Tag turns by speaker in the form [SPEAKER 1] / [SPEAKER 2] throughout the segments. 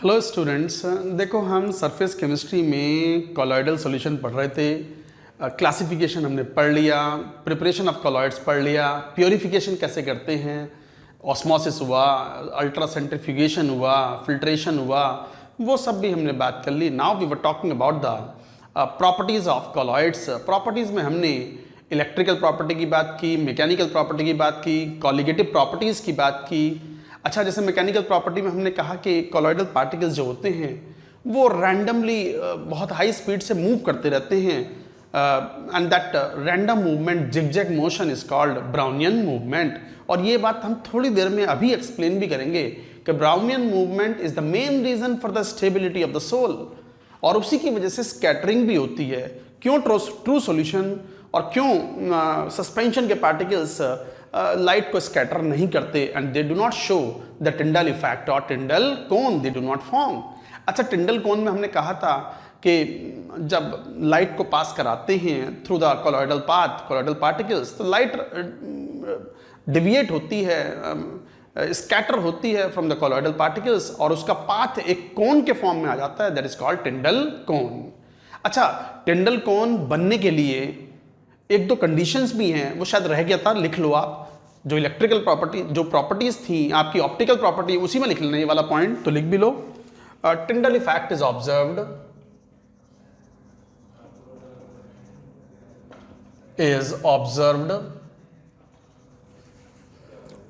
[SPEAKER 1] Hello students, देखो हम surface chemistry में कॉलॉइडल सॉल्यूशन पढ़ रहे थे। क्लासिफिकेशन हमने पढ़ लिया, प्रिपरेशन ऑफ कॉलॉइड्स पढ़ लिया, प्योरीफिकेशन कैसे करते हैं, ऑस्मोसिस हुआ, अल्ट्रा सेंट्रीफ्यूगेशन हुआ, फिल्ट्रेशन हुआ, वो सब भी हमने बात कर ली। Now we were talking about the properties of colloids. Properties में हमने इलेक्ट्रिकल प्रॉपर्टी की बात की, मैकेनिकल प्रॉपर्टी की बात की, कॉलिगेटिव प्रॉपर्टीज़ की बात की। अच्छा, जैसे मैकेनिकल प्रॉपर्टी में हमने कहा कि कॉलॉइडल पार्टिकल्स जो होते हैं वो रैंडमली बहुत हाई स्पीड से मूव करते रहते हैं, and that random movement zigzag motion is called Brownian movement. और ये बात हम थोड़ी देर में अभी एक्सप्लेन भी करेंगे कि Brownian movement is the main reason for the stability of the sol, और उसी की वजह से स्कैटरिंग भी होती है। क्यों ट्रू सॉल्यूशन और क्यों सस्पेंशन के पार्टिकल्स लाइट को स्कैटर नहीं करते, and they do not show the Tyndall effect और Tyndall cone, they do not form. अच्छा, टिंडल कोन में हमने कहा था कि जब लाइट को पास कराते हैं through the colloidal path, colloidal particles, तो लाइट डिविएट होती है, स्कैटर होती है फ्रॉम द कॉलॉइडल पार्टिकल्स, और उसका पाथ एक कोन के फॉर्म में आ जाता है, दैट इज कॉल्ड टिंडल कोन। अच्छा, टिंडल कोन बनने के लिए एक दो कंडीशंस भी हैं, वो शायद रह गया था, लिख लो आप। जो इलेक्ट्रिकल प्रॉपर्टी, जो प्रॉपर्टीज थी आपकी ऑप्टिकल प्रॉपर्टी, उसी में लिख लेना ये वाला पॉइंट, तो लिख भी लो। Tyndall effect is observed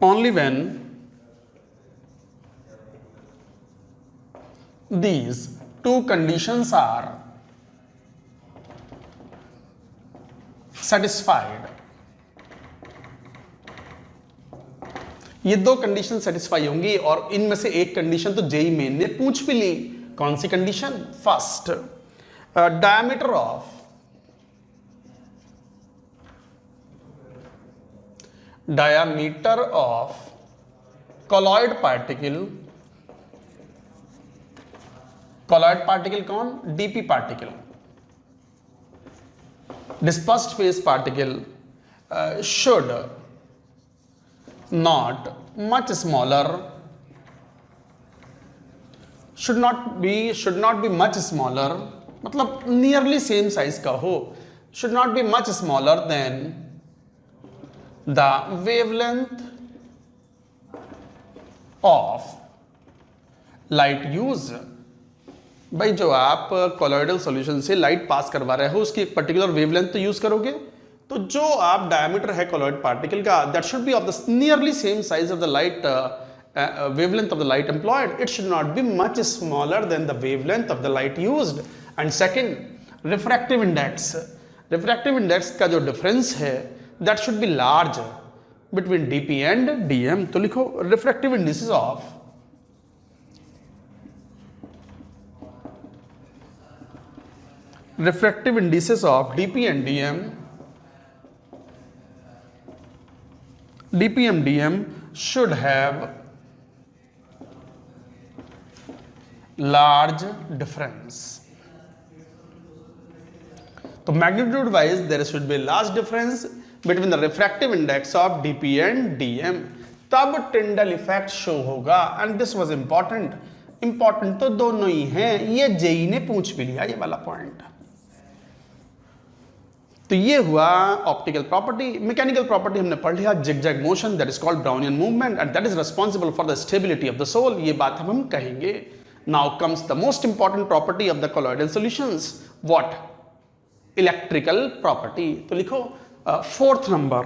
[SPEAKER 1] only when these two conditions are satisfied। ये दो कंडीशन सेटिस्फाई होंगी, और इनमें से एक कंडीशन तो जेई मेन ने पूछ भी ली। कौन सी condition? First, diameter of colloid particle. Colloid particle कौन? DP particle, dispersed phase particle, should not be much smaller, मतलब nearly same size का हो, should not be much smaller than the wavelength of light use। भाई, जो आप colloidal solution से light pass करवा रहे हो उसकी एक पर्टिकुलर वेवलेंथ तो यूज करोगे, तो जो आप डायमीटर है कॉलॉइड पार्टिकल का, that should B of the nearly same size of the light wavelength of the light employed. It should not be much smaller than the wavelength of the light used. And second, refractive index. Refractive index का जो difference है, that should be large between dp and dm। तो लिखो refractive indices of dp and dm should have large difference। तो magnitude wise there should be large difference between the refractive index of dp and dm, तब Tyndall effect show होगा। And this was important तो दोनों ही हैं, ये JEE ने पूछ भी लिया ये वाला पॉइंट। तो ये हुआ ऑप्टिकल प्रॉपर्टी। मैकेनिकल प्रॉपर्टी हमने पढ़ लिया, zigzag motion, that is called Brownian movement, and that is responsible for the stability of the sol. ये बात हम कहेंगे। Now comes the most important property of the colloidal solutions, what? Electrical property. तो लिखो fourth number,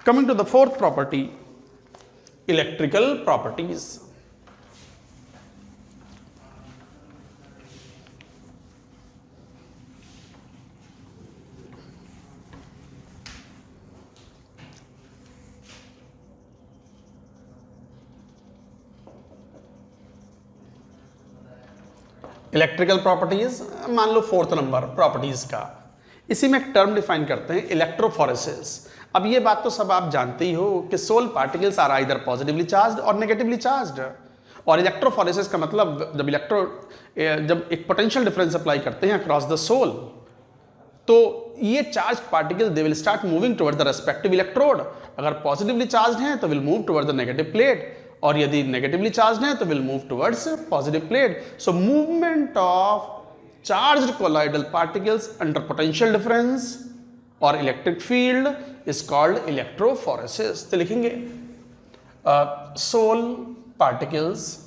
[SPEAKER 1] coming to the fourth property, electrical properties. Electrical properties, मान लो fourth number properties का, इसी में एक टर्म डिफाइन करते हैं, इलेक्ट्रोफोरेसिस। अब ये बात तो सब आप जानते ही हो कि sol particles are either positively charged और नेगेटिवली चार्ज्ड। और इलेक्ट्रोफोरेसिस का मतलब जब एक पोटेंशियल डिफरेंस अप्लाई करते हैं अक्रॉस द सोल, तो ये charge particle they will start moving toward the respective electrode. अगर पॉजिटिवली चार्ज हैं तो will move toward the negative plate, और यदि नेगेटिवली चार्ज है तो will move towards positive plate. So movement of charged colloidal particles under potential difference और electric field is called electrophoresis. तो लिखेंगे सोल पार्टिकल्स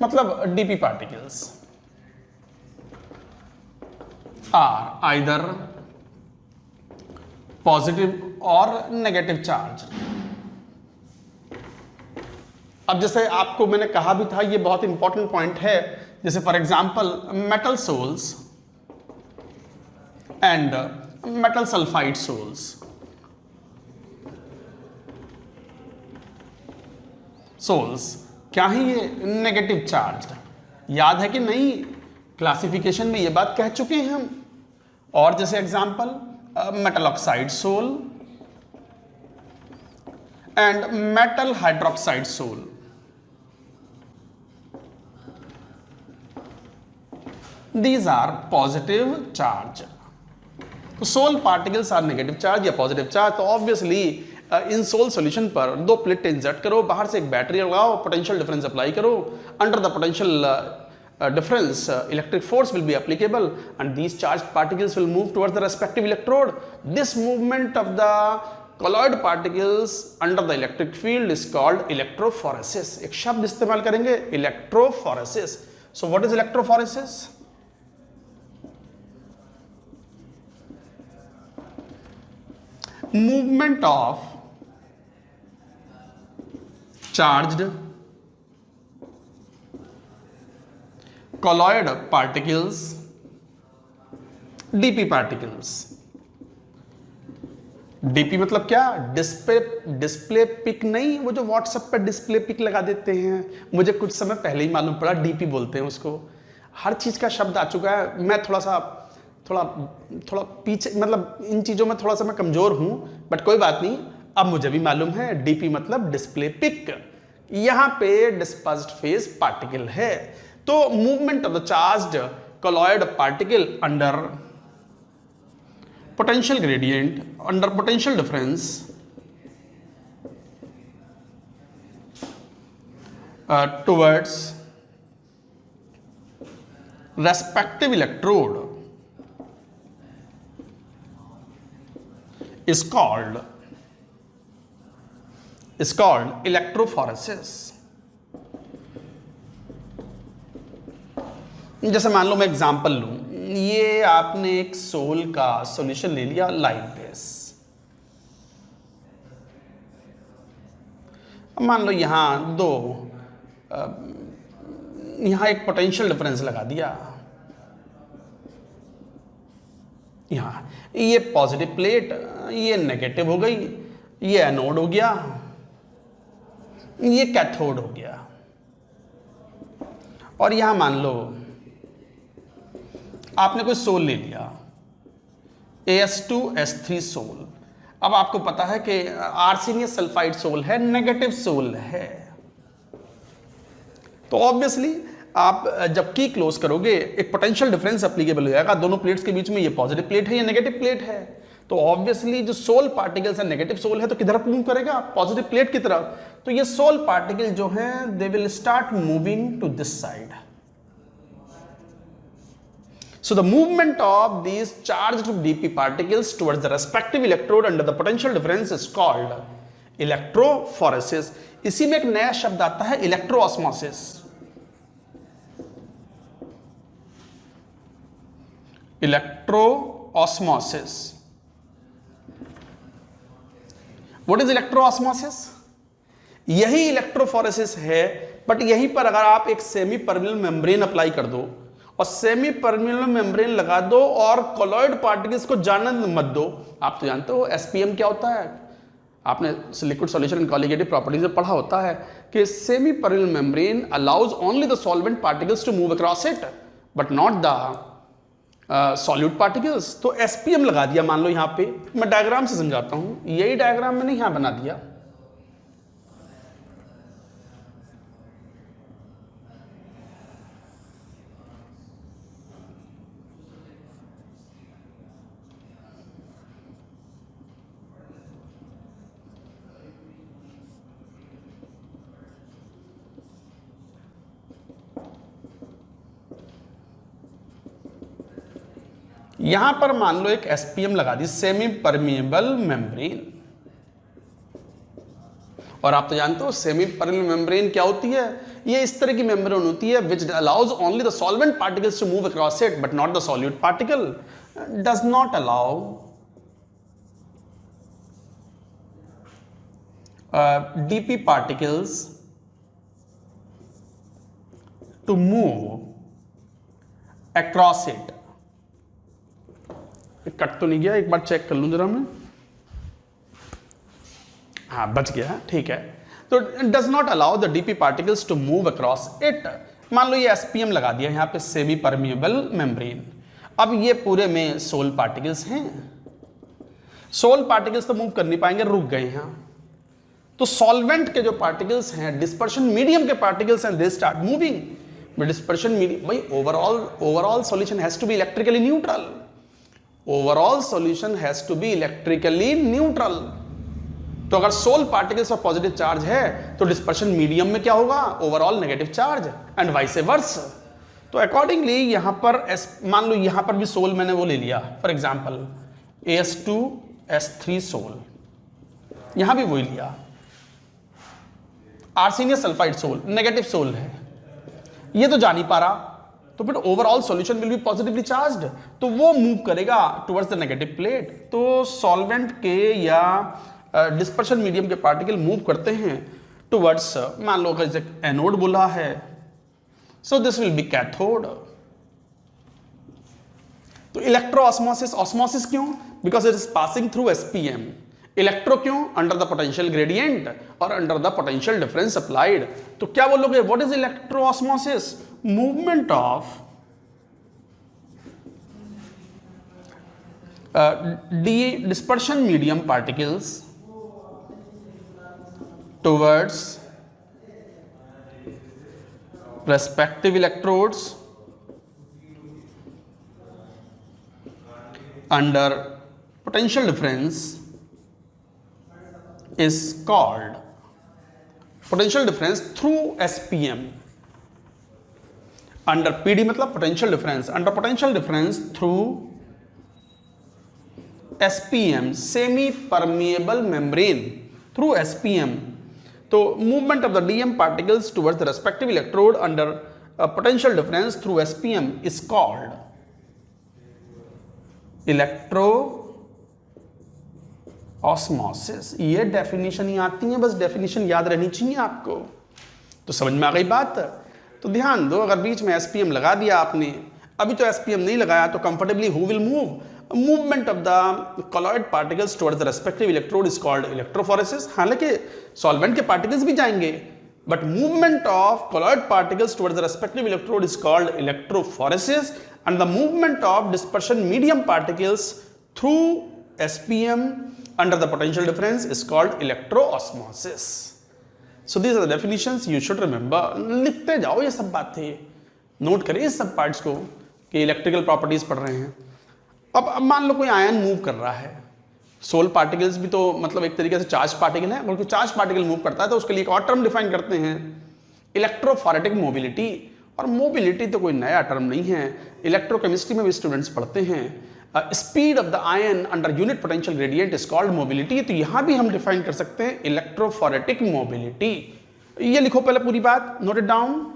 [SPEAKER 1] मतलब DP particles are either positive और negative charge. अब जैसे आपको मैंने कहा भी था, ये बहुत इंपॉर्टेंट पॉइंट है. जैसे for example metal sols and metal sulphide sols. Sols क्या है ये? Negative charge. याद है कि नहीं? क्लासिफिकेशन में ये बात कह चुके हैं हम. और जैसे example metal oxide sol and metal hydroxide sol. These are positive charge. तो sol particles are negative charge या पॉजिटिव चार्ज. तो ऑब्वियसली इन सोल सॉल्यूशन पर दो प्लेट इंसर्ट करो, बाहर से एक बैटरी लगाओ, पोटेंशियल डिफरेंस अप्लाई करो. Under the potential difference electric force will be applicable and these charged particles will move towards the respective electrode. This movement of the colloid particles under the electric field is called electrophoresis. एक शब्द इस्तेमाल करेंगे, electrophoresis. So what is electrophoresis? Movement of charged colloid particles, DP particles. DP मतलब क्या? Display pick नहीं, वो जो WhatsApp पर डिस्प्ले पिक लगा देते हैं. मुझे कुछ समय पहले ही मालूम पड़ा डीपी बोलते हैं उसको. हर चीज का शब्द आ चुका है. मैं थोड़ा पीछे, मतलब इन चीजों में थोड़ा सा मैं कमजोर हूं, बट कोई बात नहीं. अब मुझे भी मालूम है डीपी मतलब डिस्प्ले पिक. यहां पे डिस्पर्स्ड फेज पार्टिकल है. तो movement of the charged colloid particle under potential gradient, under potential difference towards respective electrode is called electrophoresis. जैसे मान लो मैं एग्जांपल लूं, ये आपने एक सोल का सॉल्यूशन ले लिया लाइक दिस. मान लो यहां यहां एक पोटेंशियल डिफरेंस लगा दिया. यहां ये पॉजिटिव प्लेट, ये नेगेटिव हो गई, ये एनोड हो गया, ये कैथोड हो गया. और यहां मान लो आपने कोई सोल ले लिया, AS2S3 सोल. अब आपको पता है कि आर्सेनियस सल्फाइड सोल है, नेगेटिव सोल है. तो ऑब्वियसली आप जब की क्लोज करोगे एक पोटेंशियल डिफरेंस एप्लीकेबल हो जाएगा. दोनों प्लेट्स के बीच में ये पॉजिटिव प्लेट है, ये नेगेटिव प्लेट है. तो ऑब्वियसली जो सोल पार्टिकल्स है, नेगेटिव सोल है, तो किधर मूव करेगा? पॉजिटिव प्लेट की तरफ. तो ये सोल पार्टिकल जो हैं they will start moving to this side. So the movement of these charged dp particles towards the respective electrode under the potential difference is called electrophoresis. इसी में एक नया शब्द आता है इलेक्ट्रोऑस्मोसिस. इलेक्ट्रोऑस्मोसिस. What is इलेक्ट्रोऑस्मोसिस? यही इलेक्ट्रोफोरेसिस है, बट यहीं पर अगर आप एक सेमी परमिनल मेम्ब्रेन अप्लाई कर दो और सेमी परमिनल मेम्ब्रेन लगा दो और कोलॉइड पार्टिकल्स को जाने मत दो. आप तो जानते हो एसपीएम क्या होता है, आपने liquid solution in colligative properties में पढ़ा होता है कि semi permeable membrane allows only the solvent particles to move across it but not the solute particles. तो एसपीएम लगा दिया. मान लो यहां पे मैं डायग्राम से समझाता हूं, यही डायग्राम मैंने यहां बना दिया. यहां पर मान लो एक एसपीएम लगा दी, सेमी परमिएबल मेम्ब्रेन, और आप तो जानते हो सेमी परमिएबल मेम्ब्रेन क्या होती है, ये इस तरह की मेम्ब्रेन होती है which allows only the solvent particles to move across it but not the solute particle, does not allow DP particles to move across it. Cut तो नहीं गया, एक बार चेक कर लूं जरा मैं, हाँ बच गया, ठीक है। तो does not allow the DP particles to move across it. मान लो ये एसपीएम लगा दिया यहां पे, सेमी परमिएबल मेम्ब्रेन। अब ये पूरे में सोल पार्टिकल्स हैं, सोल पार्टिकल्स तो मूव कर नहीं पाएंगे, रुक गए यहां। तो सॉल्वेंट के जो पार्टिकल्स हैं, डिस्पर्शन मीडियम के पार्टिकल्स हैं, they start moving. But dispersion medium, भाई overall solution has to be electrically neutral, overall solution has to be electrically neutral. तो अगर सोल पार्टिकल्स पर पॉजिटिव चार्ज है तो डिस्पर्शन मीडियम में क्या होगा, overall negative charge, and vice versa. तो अकॉर्डिंगली यहां पर मान लो यहां पर भी सोल मैंने वो ले लिया, फॉर एग्जांपल AS2S3 सोल, यहां भी वही लिया, आर्सेनियस सल्फाइड सोल, नेगेटिव सोल है, ये तो जा नहीं पा रहा, तो फिर overall solution will B positively charged, तो वो मूव करेगा टुवर्ड्स द नेगेटिव प्लेट। तो सॉल्वेंट के या डिस्पर्शन मीडियम के पार्टिकल मूव करते हैं टुवर्ड्स, मान लो जैसे एनोड बोला है, so this will be cathode. तो इलेक्ट्रो ऑस्मोसिस, ऑस्मोसिस क्यों, because it is passing through SPM. Electro क्यों, अंडर द पोटेंशियल ग्रेडियंट और under the potential difference applied. तो क्या बोलोगे, what is electro osmosis, movement of dispersion medium particles towards respective electrodes under potential difference is called potential difference through SPM, under PD मतलब potential difference, under potential difference through SPM, semi permeable membrane, through SPM। तो movement of the DM particles towards the respective electrode under potential difference through SPM is called electro osmosis. ये definition ही आती है, बस definition याद रहनी चाहिए आपको। तो समझ में आ गई बात। तो ध्यान दो, अगर बीच में SPM लगा दिया आपने, अभी तो SPM नहीं लगाया, तो comfortably who will move, movement of the colloid particles towards the respective electrode is called electrophoresis. हालांकि सॉल्वेंट के पार्टिकल्स भी जाएंगे, but movement of colloid particles towards the respective electrode is called electrophoresis, and the movement of dispersion medium particles through SPM under the potential difference is called electro-osmosis. So these are the definitions you should remember. लिखते जाओ ये सब बातें, note करिए इस सब parts को कि इलेक्ट्रिकल प्रॉपर्टीज पढ़ रहे हैं। अब मान लो कोई आयन मूव कर रहा है, सोल पार्टिकल्स भी तो मतलब एक तरीके से चार्ज पार्टिकल है, अगर कोई चार्ज पार्टिकल मूव करता है तो उसके लिए एक और टर्म डिफाइन करते हैं, इलेक्ट्रोफोरेटिक मोबिलिटी। और मोबिलिटी तो कोई नया टर्म नहीं है, इलेक्ट्रोकेमिस्ट्री में भी स्टूडेंट्स पढ़ते हैं। Speed of the ion under unit potential gradient is called mobility. तो यहां भी हम डिफाइन कर सकते हैं इलेक्ट्रोफोरेटिक मोबिलिटी। ये लिखो पहले पूरी बात, note it down.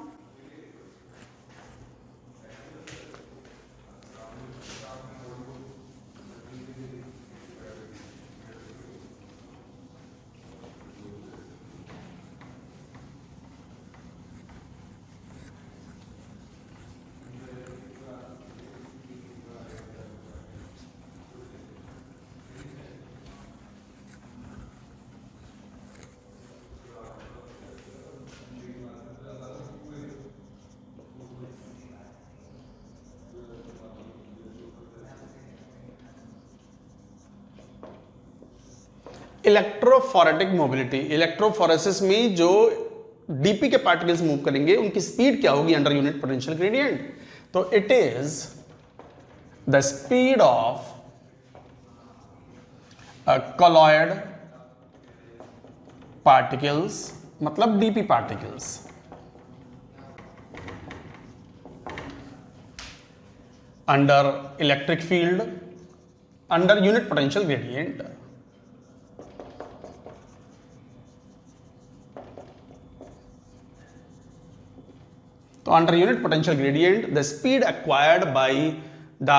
[SPEAKER 1] Electrophoretic mobility, electrophoresis में जो डीपी के पार्टिकल्स मूव करेंगे उनकी स्पीड क्या होगी अंडर यूनिट पोटेंशियल ग्रेडियंट। तो it is the speed of colloid particles, मतलब DP particles, under electric field, under unit potential gradient. तो under unit potential gradient the speed acquired by the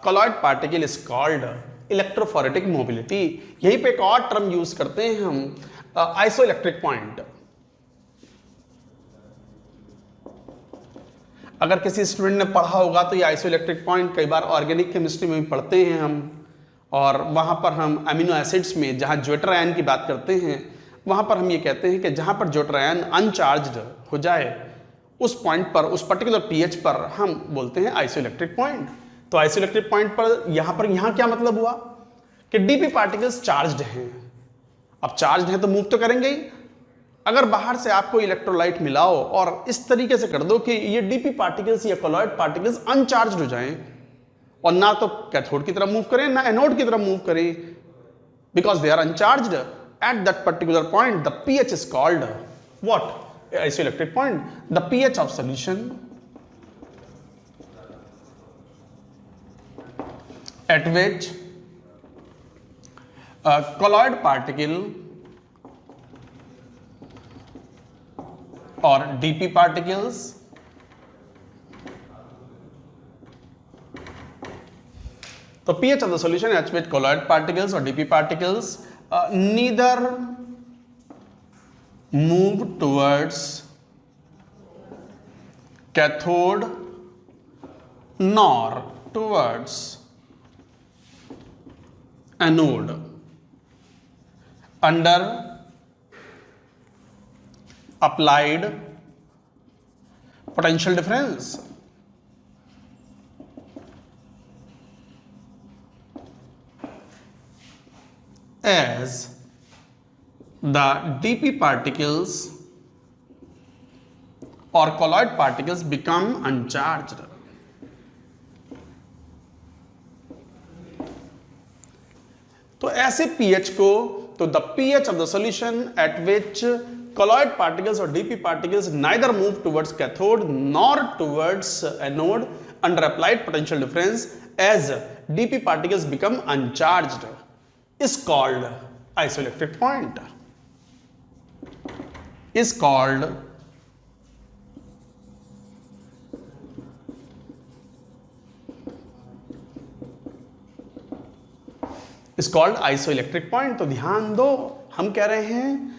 [SPEAKER 1] colloid particle is called electrophoretic mobility. यहीं पे एक और term use करते हैं हम, iso electric point. अगर किसी स्टूडेंट ने पढ़ा होगा तो ये आइसो इलेक्ट्रिक पॉइंट कई बार ऑर्गेनिक केमिस्ट्री में भी पढ़ते हैं हम, और वहां पर हम अमीनो एसिड्स में जहां ज्वेटर आयन की बात करते हैं वहां पर हम ये कहते हैं कि जहां पर ज्वेटर आयन अनचार्ज्ड हो जाए उस पॉइंट पर, उस पर्टिकुलर पीएच पर हम बोलते हैं आइसो इलेक्ट्रिक पॉइंट। तो आइसो इलेक्ट्रिक पॉइंट पर यहां क्या मतलब हुआ कि डीपी पार्टिकल्स चार्ज्ड हैं। अब चार्ज्ड हैं तो मूव तो करेंगे ही। अगर बाहर से आपको इलेक्ट्रोलाइट मिलाओ और इस तरीके से कर दो कि ये डीपी पार्टिकल्स या कॉलॉइड पार्टिकल्स अनचार्ज्ड हो जाएं और ना तो कैथोड की तरफ मूव करें ना एनोड की तरफ मूव करें, because they are uncharged at that particular point the pH is called what, isoelectric point. The pH of solution at which a colloid particle or dp particles तो pH of the solution at which colloid particles or dp particles neither move towards cathode nor towards anode under applied potential difference। As the dp particles or colloid particles become uncharged। तो ऐसे pH को, तो the pH of the solution at which colloid particles or dp particles neither move towards cathode nor towards anode under applied potential difference as dp particles become uncharged is called isoelectric point, is called is called isoelectric point. तो ध्यान दो, हम कह रहे हैं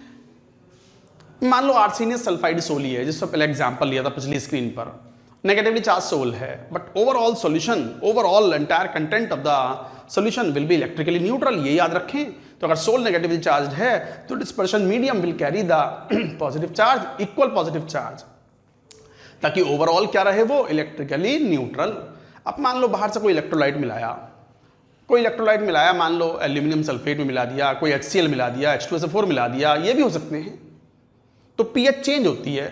[SPEAKER 1] मान लो आर्सेनियस sulphide soul ही है, जिसका पहले एग्जांपल लिया था पिछली स्क्रीन पर, नेगेटिवली चार्ज सोल है, but overall solution, overall entire content of the solution will be electrically neutral. ये याद रखें। तो अगर सोल नेगेटिवली चार्ज है तो dispersion medium will carry the positive charge, equal positive charge, ताकि ओवरऑल क्या रहे, वो इलेक्ट्रिकली न्यूट्रल। अब मान लो बाहर से कोई इलेक्ट्रोलाइट मिलाया, मान लो एल्यूमिनियम सल्फेट में मिला दिया, कोई HCl मिला दिया, H2SO4 मिला दिया, ये भी हो सकते हैं। तो pH चेंज होती है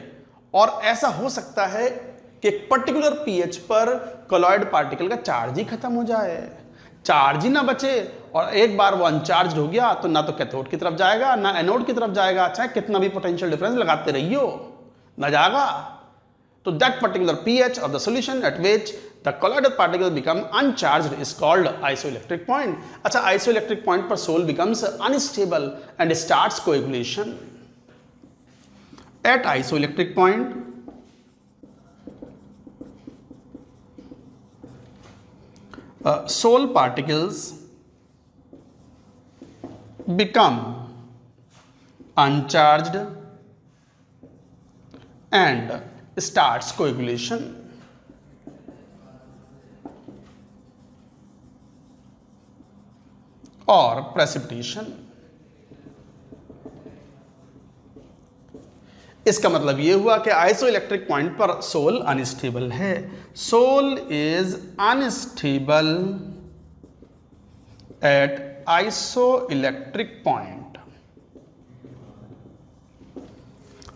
[SPEAKER 1] और ऐसा हो सकता है कि एक पर्टिकुलर pH पर कॉलॉइड पार्टिकल का चार्ज ही खत्म हो जाए, चार्ज ही ना बचे, और एक बार वो अनचार्ज हो गया तो ना तो कैथोड की तरफ जाएगा ना एनोड की तरफ जाएगा, चाहे कितना भी पोटेंशियल डिफरेंस लगाते रहियो ना जाएगा। तो that particular pH of the solution at which the colloidal particle become uncharged is called isoelectric point। अच्छा, isoelectric point पर soul becomes unstable and starts coagulation। At isoelectric point soul particles become uncharged and starts coagulation। और precipitation. इसका मतलब यह हुआ कि isoelectric point पर sol unstable है। Sol is unstable at isoelectric point.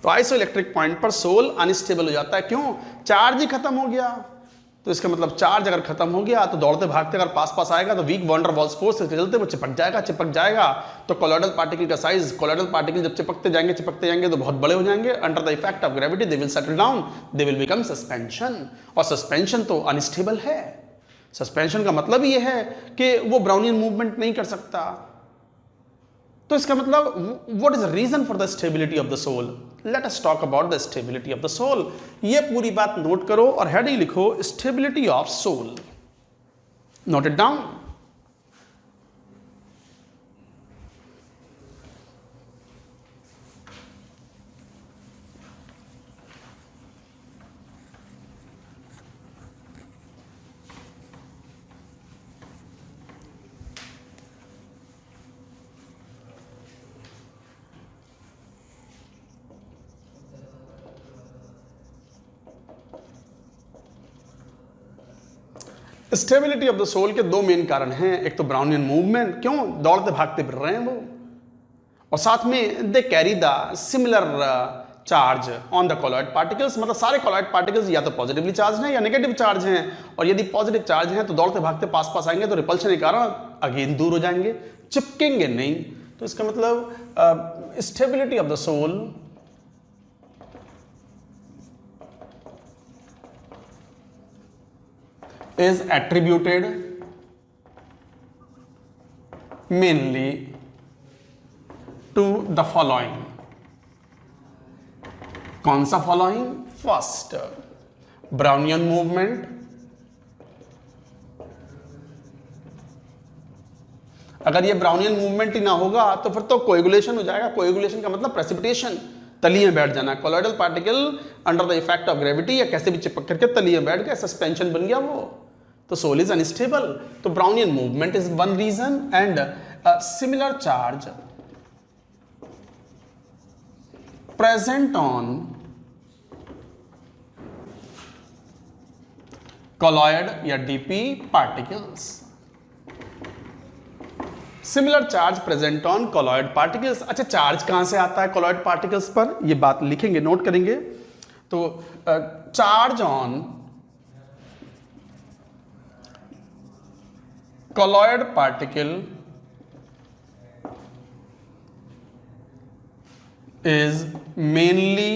[SPEAKER 1] तो आइसोइलेक्ट्रिक पॉइंट पर सोल अनस्टेबल हो जाता है। क्यों? चार्ज ही खत्म हो गया। तो इसका मतलब चार्ज अगर खत्म हो गया तो दौड़ते भागते अगर पास आएगा तो weak van der Waals force से चलते वो चिपक जाएगा। तो कोलॉइडल पार्टिकल का साइज, कोलॉइडल पार्टिकल जब चिपकते जाएंगे तो बहुत बड़े हो जाएंगे। Under the effect of gravity they will settle down, they will become suspension. और सस्पेंशन तो अनस्टेबल है। सस्पेंशन का मतलब ये है कि वो ब्राउनियन मूवमेंट नहीं कर सकता। तो इसका मतलब what is the reason for the stability of the sol? Let us talk about the stability of the sol. ये पूरी बात नोट करो और हेडिंग लिखो stability of sol. Note it down. Stability of the sol के दो main कारण हैं। एक तो ब्राउनियन मूवमेंट, क्यों दौड़ते भागते फिर रहे हैं वो, और साथ में they carry the similar charge on the colloid particles. मतलब सारे कॉलॉइड पार्टिकल्स या तो पॉजिटिवली चार्ज हैं या नेगेटिव चार्ज हैं, और यदि पॉजिटिव चार्ज हैं तो दौड़ते भागते पास पास आएंगे तो रिपल्शन के कारण अगेन दूर हो जाएंगे, चिपकेंगे नहीं। तो इसका मतलब stability of the sol is attributed mainly to the following। कौन सा फॉलोइंग? First, Brownian movement. अगर ये ब्राउनियन मूवमेंट ही ना होगा तो फिर तो कोएगुलेशन हो जाएगा। कोएगुलेशन का मतलब प्रेसिपिटेशन, तली में बैठ जाना। Colloidal particle under the effect of gravity या कैसे भी चिपक करके तली में बैठ गया, सस्पेंशन बन गया वो, तो सोल इज अनस्टेबल। तो Brownian movement is one reason and similar charge present on colloid या DP particles. Similar charge present on colloid particles. अच्छा, चार्ज कहां से आता है कॉलॉइड पार्टिकल्स पर? ये बात लिखेंगे, नोट करेंगे। तो charge on colloid particle is mainly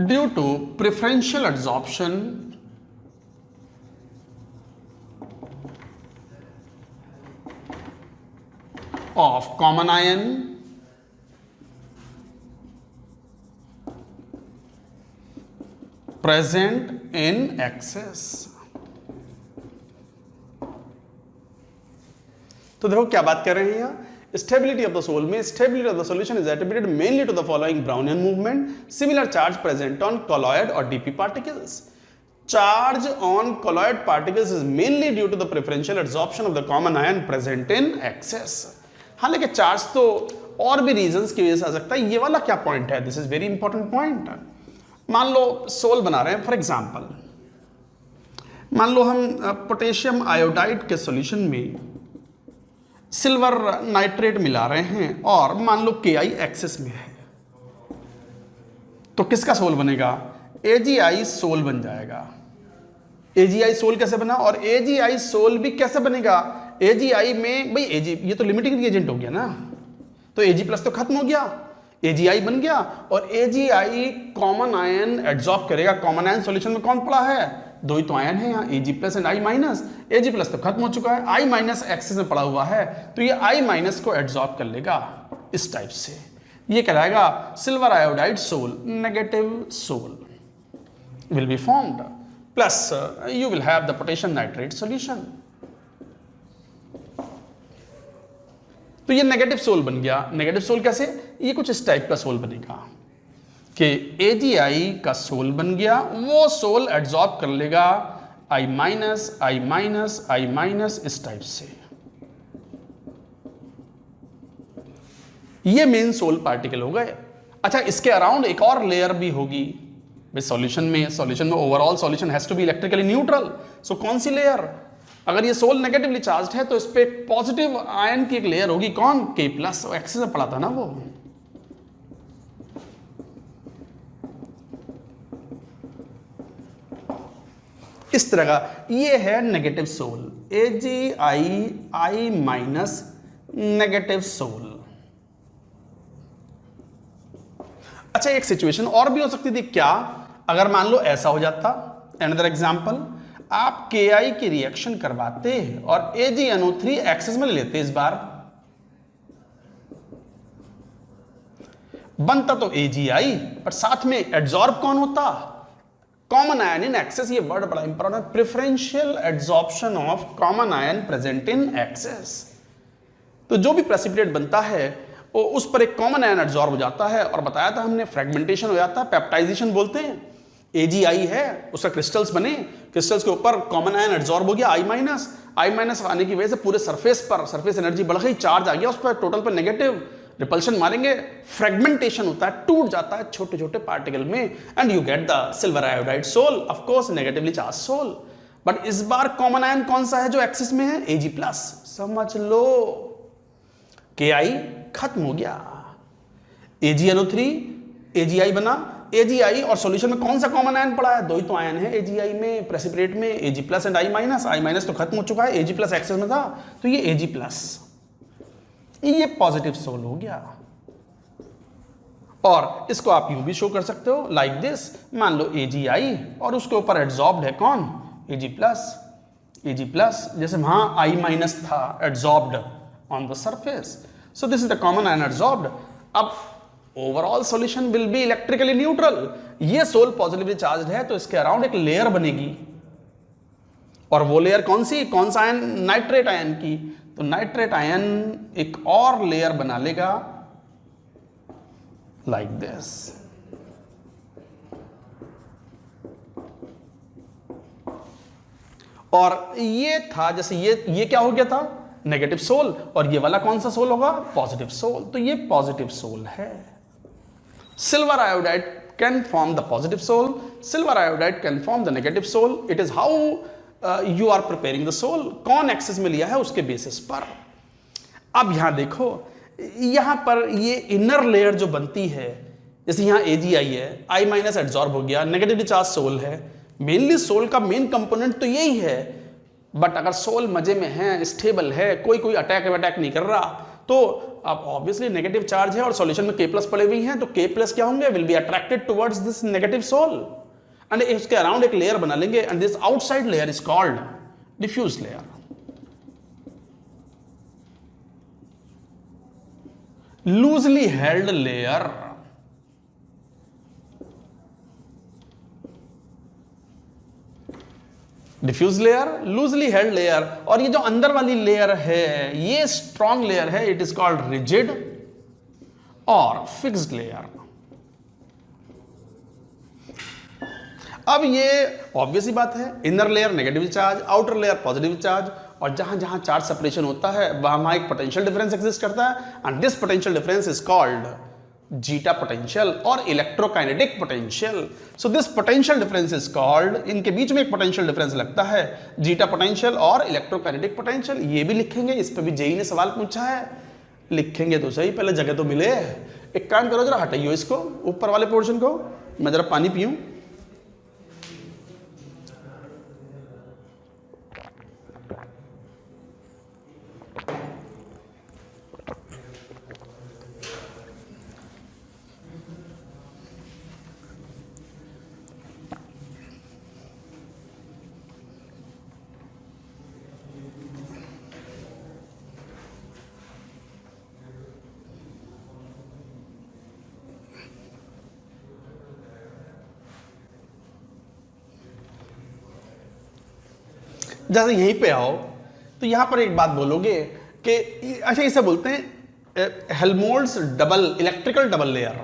[SPEAKER 1] due to preferential adsorption of common ion present in excess। तो देखो क्या बात कर रहे हैं यहाँ, स्टेबिलिटी ऑफ द सोल में stability of the solution is attributed mainly to the following Brownian movement, similar charge present on colloid और DP particles. Charge on colloid particles is mainly due to the preferential absorption of the common ion present in excess. हाँ, लेकिन charge तो और भी reasons की वजह से आ सकता है। ये वाला क्या पॉइंट है? This is very important point. मान लो सोल बना रहे हैं, फॉर एग्जाम्पल मान लो हम पोटेशियम आयोडाइड के सॉल्यूशन में सिल्वर नाइट्रेट मिला रहे हैं और मान लो Ki एक्सेस में है, तो किसका सोल बनेगा? AgI सोल बन जाएगा। AgI सोल कैसे बना? और AgI सोल भी कैसे बनेगा? AgI में भाई ये तो लिमिटिंग रिएजेंट हो गया ना, तो Ag प्लस तो खत्म हो गया, AgI बन गया, और AgI कॉमन आयन एड्सॉर्ब करेगा। कॉमन आयन सॉल्यूशन में कौन पड़ा है? दो ही तो आयन है यहाँ, Ag plus and I minus. Ag plus तो खत्म हो चुका है, I माइनस एक्सेस में पड़ा हुआ है, तो ये I माइनस को एड्सॉर्ब कर लेगा इस टाइप से। ये कहलाएगा silver iodide sol, negative sol will be formed, plus you will have the potassium nitrate solution। तो ये नेगेटिव सोल बन गया। नेगेटिव सोल कैसे? ये कुछ इस टाइप का सोल बनेगा कि AgI का सोल बन गया, वो सोल एड्सॉर्ब कर लेगा I minus I minus I minus इस टाइप से। ये मेन सोल पार्टिकल हो गए। अच्छा, इसके अराउंड एक और लेयर भी होगी सॉल्यूशन में overall solution has to be electrically neutral. So कौन सी लेयर? अगर ये सोल नेगेटिवली चार्ज्ड है तो इस पे पॉजिटिव आयन की एक लेयर होगी, कौन? K plus. एक्सेस में पड़ा था ना वो। इस तरह का ये है negative sol, AgI I minus negative sol. अच्छा, एक सिचुएशन और भी हो सकती थी क्या? अगर मान लो ऐसा हो जाता, अनदर एग्जांपल, आप KI की रिएक्शन करवाते और AgNO3 एक्सेस में ले लेते, इस बार बनता तो AgI, पर साथ में एड्सॉर्ब कौन होता? Common ion in excess. ये वर्ड बड़ा important, preferential adsorption of common ion present in access. तो जो भी प्रेसिपिटेट बनता है वो उस पर एक कॉमन आयन एड्सॉर्ब हो जाता है, और बताया था हमने फ्रेगमेंटेशन हो जाता है, पेप्टाइजेशन बोलते हैं। AgI है, उसका क्रिस्टल्स बने, क्रिस्टल्स के ऊपर कॉमन आयन एड्सॉर्ब हो गया I माइनस आने की वजह से पूरे सरफेस पर सरफेस एनर्जी बढ़ गई, चार्ज आ गया उस पर, टोटल पर नेगेटिव, रिपल्शन मारेंगे, फ्रेगमेंटेशन होता है, टूट जाता है छोटे छोटे पार्टिकल में, and you get the silver iodide sol, of course negatively charge sol. But इस बार कॉमन आयन कौन सा है जो एक्सिस में है? Ag+। समझ लो KI खत्म हो गया, AgNO3 AgI बना, AgI और सॉल्यूशन में कौन सा कॉमन आयन पड़ा है? दो ही तो आयन है AgI में, प्रेसिपिटेट में, Ag+ एंड I- तो खत्म हो चुका है, Ag+ एक्सेस में था, तो ये Ag+, ये पॉजिटिव सोल हो गया। और इसको आप यूं भी शो कर सकते हो लाइक दिस, मान लो AgI और उसके ऊपर एड्सॉर्ब्ड है कौन? Ag+, जैसे वहां I- था adsorbed on the surface, so this is the common ion adsorbed. अब overall solution will be electrically neutral. ये सोल पॉजिटिवली चार्ज्ड है तो इसके अराउंड एक लेयर बनेगी, और वो लेयर कौन सी? कौन सा आयन? नाइट्रेट आयन की। तो नाइट्रेट आयन एक और लेयर बना लेगा लाइक दिस, और ये था जैसे ये क्या हो गया था? नेगेटिव सोल, और ये वाला कौन सा सोल होगा? Positive sol. तो ये पॉजिटिव सोल है। Silver iodide can form the positive sol, silver iodide can form the negative sol. It is how you are preparing the sol, कौन एक्सेस में लिया है उसके बेसिस पर। अब यहां देखो, यहां पर ये इनर लेयर जो बनती है, जैसे यहां AgI है, I- एड्सॉर्ब हो गया, नेगेटिवली चार्ज सोल है। मेनली सोल का मेन कंपोनेंट तो यही है, बट अगर सोल मजे में है, स्टेबल है, कोई अटैक नहीं कर रहा, तो अब ऑब्वियसली नेगेटिव चार्ज है और सॉल्यूशन में K+ पड़े हुए हैं, तो K+ क्या होंगे? Will be attracted towards this negative sol, and इसके अराउंड एक लेयर बना लेंगे, and this outside layer is called diffuse layer. Loosely held layer, diffuse layer, loosely held layer. और ये जो अंदर वाली लेयर है, ये स्ट्रॉन्ग लेयर है, इट इज कॉल्ड रिजिड और फिक्स्ड लेयर। अब ये ऑब्वियस ही बात है, inner layer negative charge, outer layer positive charge, और जहां जहां चार्ज सेपरेशन होता है वहां एक पोटेंशियल डिफरेंस एग्जिस्ट करता है, and this potential difference is called zeta potential और electrokinetic potential. So this potential difference is called, इनके बीच में एक पोटेंशियल डिफरेंस लगता है, जीटा पोटेंशियल और इलेक्ट्रोकाइनेटिक पोटेंशियल। ये भी लिखेंगे, इस पे भी जेई ने सवाल पूछा है, लिखेंगे तो सही, पहले जगह तो मिले। एक काम करो, जरा हटाइयो इसको, ऊपर वाले पोर्शन को, मैं जरा पानी पीऊं। जैसे यहीं पे आओ तो यहां पर एक बात बोलोगे कि अच्छा, इसे बोलते हैं Helmholtz double, electrical double layer.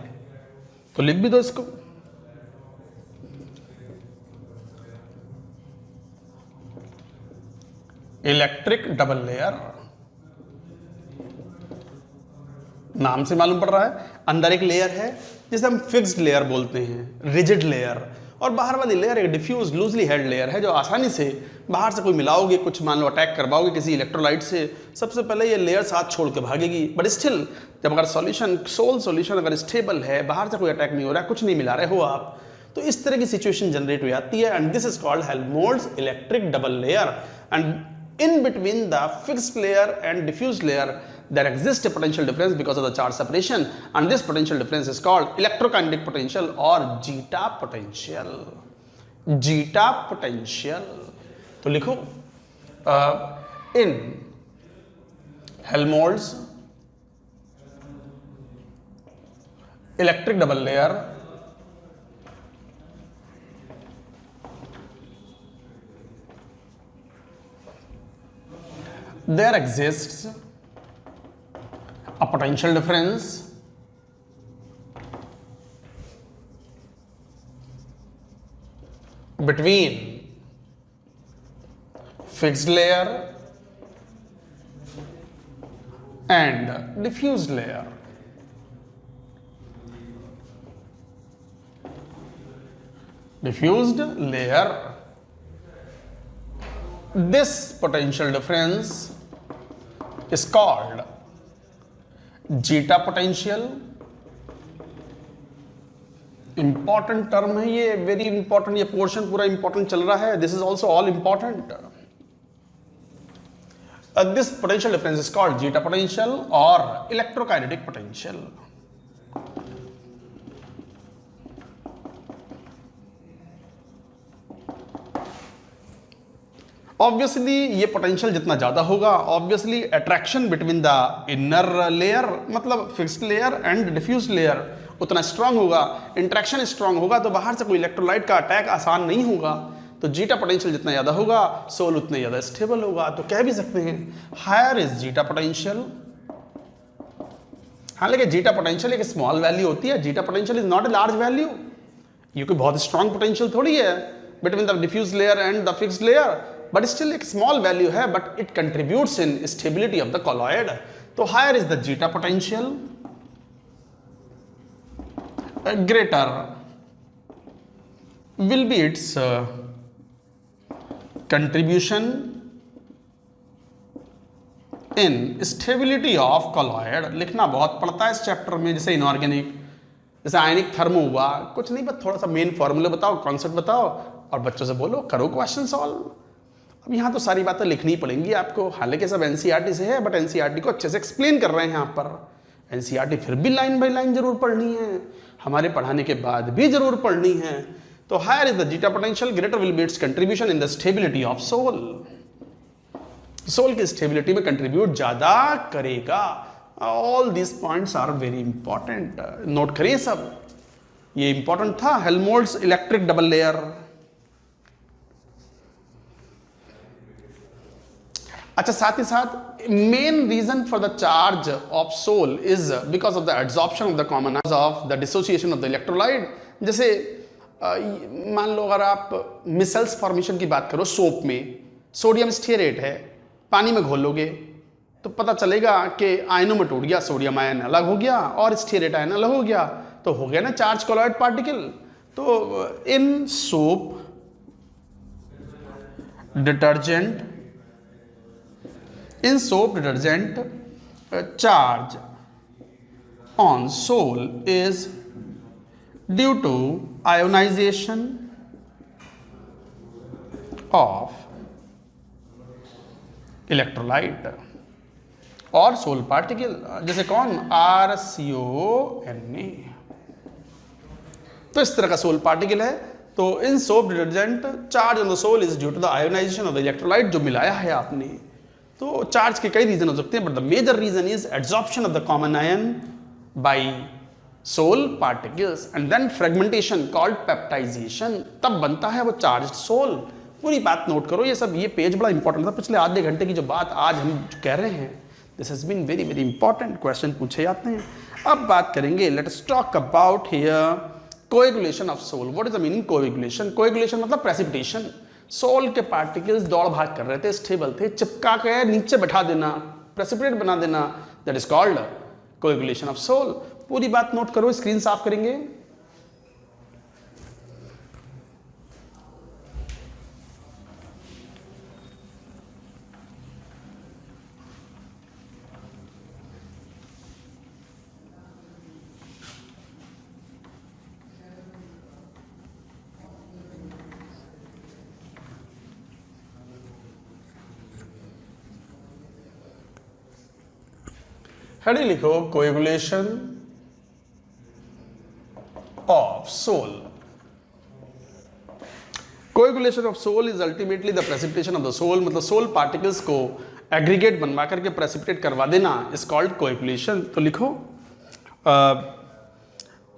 [SPEAKER 1] तो लिख भी दो इसको, इलेक्ट्रिक डबल लेयर। नाम से मालूम पड़ रहा है, अंदर एक लेयर है जिसे हम फिक्स्ड लेयर बोलते हैं, रिजिड लेयर, और बाहर वाली लेयर एक डिफ्यूज लूजली हेल्ड लेयर है, जो आसानी से बाहर से कोई मिलाओगे, कुछ मान लो अटैक करवाओगे किसी इलेक्ट्रोलाइट से, सबसे पहले ये लेयर साथ छोड़ के भागेगी। बट स्टिल जब अगर सॉल्यूशन, सोल सॉल्यूशन अगर स्टेबल है, बाहर से कोई अटैक नहीं हो रहा है, कुछ नहीं मिला रहे हो आप, तो इस तरह की सिचुएशन जनरेट हो जाती है, and this is called Helmholtz electric double layer. And in between the fixed layer and diffuse layer there exists a potential difference because of the charge separation, and this potential difference is called electrokinetic potential or zeta potential. Zeta potential. तो लिखो in Helmholtz electric double layer there exists a potential difference between fixed layer and diffused layer. Diffused layer, this potential difference is called zeta potential. Important term है ये, very important. ये portion पूरा important चल रहा है. This is also all important. This potential difference is called zeta potential और electrokinetic potential. Obviously ये potential जितना ज्यादा होगा, obviously attraction between the inner layer मतलब fixed layer and diffuse layer उतना स्ट्रांग होगा. इंट्रैक्शन स्ट्रांग होगा तो बाहर से कोई इलेक्ट्रोलाइट का अटैक आसान नहीं होगा. तो जीटा पोटेंशियल जितना ज्यादा होगा सोल उतने ज्यादा स्टेबल होगा. तो कह भी सकते हैं हायर इज जीटा पोटेंशियल. हालांकि जीटा पोटेंशियल एक स्मॉल वैल्यू होती है. Zeta potential is not a large value. ये कोई बहुत स्ट्रांग पोटेंशियल थोड़ी है between the diffuse layer and the fixed layer, but still एक स्मॉल वैल्यू है, but it contributes in stability of the colloid. तो higher is the zeta potential, greater will be its contribution in stability of colloid. लिखना बहुत पड़ता है इस chapter में, जैसे इनऑर्गेनिक, जैसे आयनिक थर्मो हुआ. कुछ नहीं, बस थोड़ा सा मेन फॉर्मूले बताओ, कॉन्सेप्ट बताओ और बच्चों से बोलो करो क्वेश्चन सॉल्व. अब यहाँ तो सारी बातें लिखनी पड़ेंगी आपको. हालांकि सब एनसीईआरटी से है, बट एनसीईआरटी को अच्छे से एक्सप्लेन कर रहे हैं यहाँ पर. एनसीईआरटी फिर भी लाइन बाय लाइन जरूर पढ़नी है, हमारे पढ़ाने के बाद भी जरूर पढ़नी है. तो higher is the zeta potential, greater will be its contribution in the stability of sol. Sol की स्टेबिलिटी में कंट्रीब्यूट ज्यादा करेगा. All this points are very important. Note करिए सब, ये इंपॉर्टेंट था. Helmholtz electric double layer. अच्छा, साथ ही साथ main reason for the charge of sol is because of the adsorption of the common of the dissociation of the electrolyte. जैसे मान लो अगर आप मिसल्स फॉर्मेशन की बात करो, सोप में सोडियम स्टीरेट है, पानी में घोलोगे तो पता चलेगा कि आयनों में टूट गया. सोडियम आयन अलग हो गया और स्टीरेट आयन अलग हो गया, तो हो गया ना चार्ज कॉलॉइड पार्टिकल. तो in soap detergent, in soap detergent charge on sole is due to ionization of electrolyte और सोल पार्टिकल. जैसे कौन, RCONA. तो इस तरह का सोल पार्टिकल है. तो in soap detergent charge on the sol is due to the ionisation of the electrolyte जो मिलाया है आपने. तो चार्ज के कई रीजन हो सकते हैं, but the major reason is adsorption of the common ion by sol particles and then fragmentation called peptisation. तब बनता है वो चार्ज सोल. पूरी बात नोट करो. ये सब, ये पेज बड़ा इंपॉर्टेंट था. पिछले आधे घंटे की जो बात आज हम कह रहे हैं, this has been very very important. Question पूछे जाते हैं. अब बात करेंगे, let us talk about here coagulation of sol. What is the meaning coagulation? Coagulation मतलब प्रेसिपिटेशन. सोल के पार्टिकल्स दौड़ भाग कर रहे थे, स्टेबल थे, चिपका के नीचे बैठा देना, प्रेसिपिटेट बना देना, that is called coagulation of sol. पूरी बात नोट करो, स्क्रीन साफ करेंगे. हेडिंग लिखो, coagulation of sol. Coagulation of sol is ultimately the precipitation of the sol, मतलब सोल पार्टिकल्स को एग्रीगेट बनवा करके प्रेसिपिटेट करवा देना इज कॉल्ड कोएगुलेशन। तो लिखो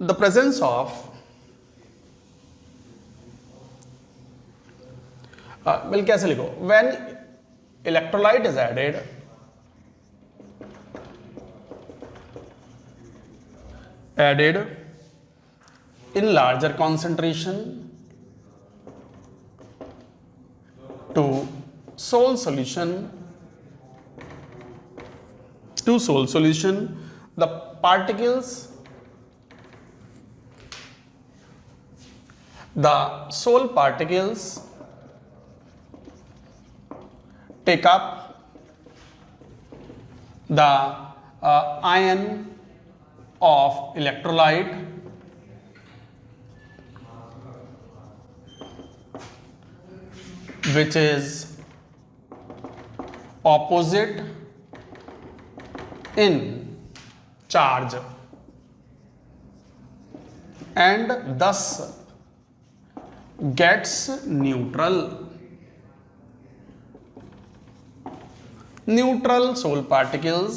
[SPEAKER 1] द प्रेजेंस ऑफ वेल कैसे लिखो, when electrolyte is added in larger concentration to sole solution, the sole particles take up the ion of electrolyte which is opposite in charge and thus gets neutral soul particles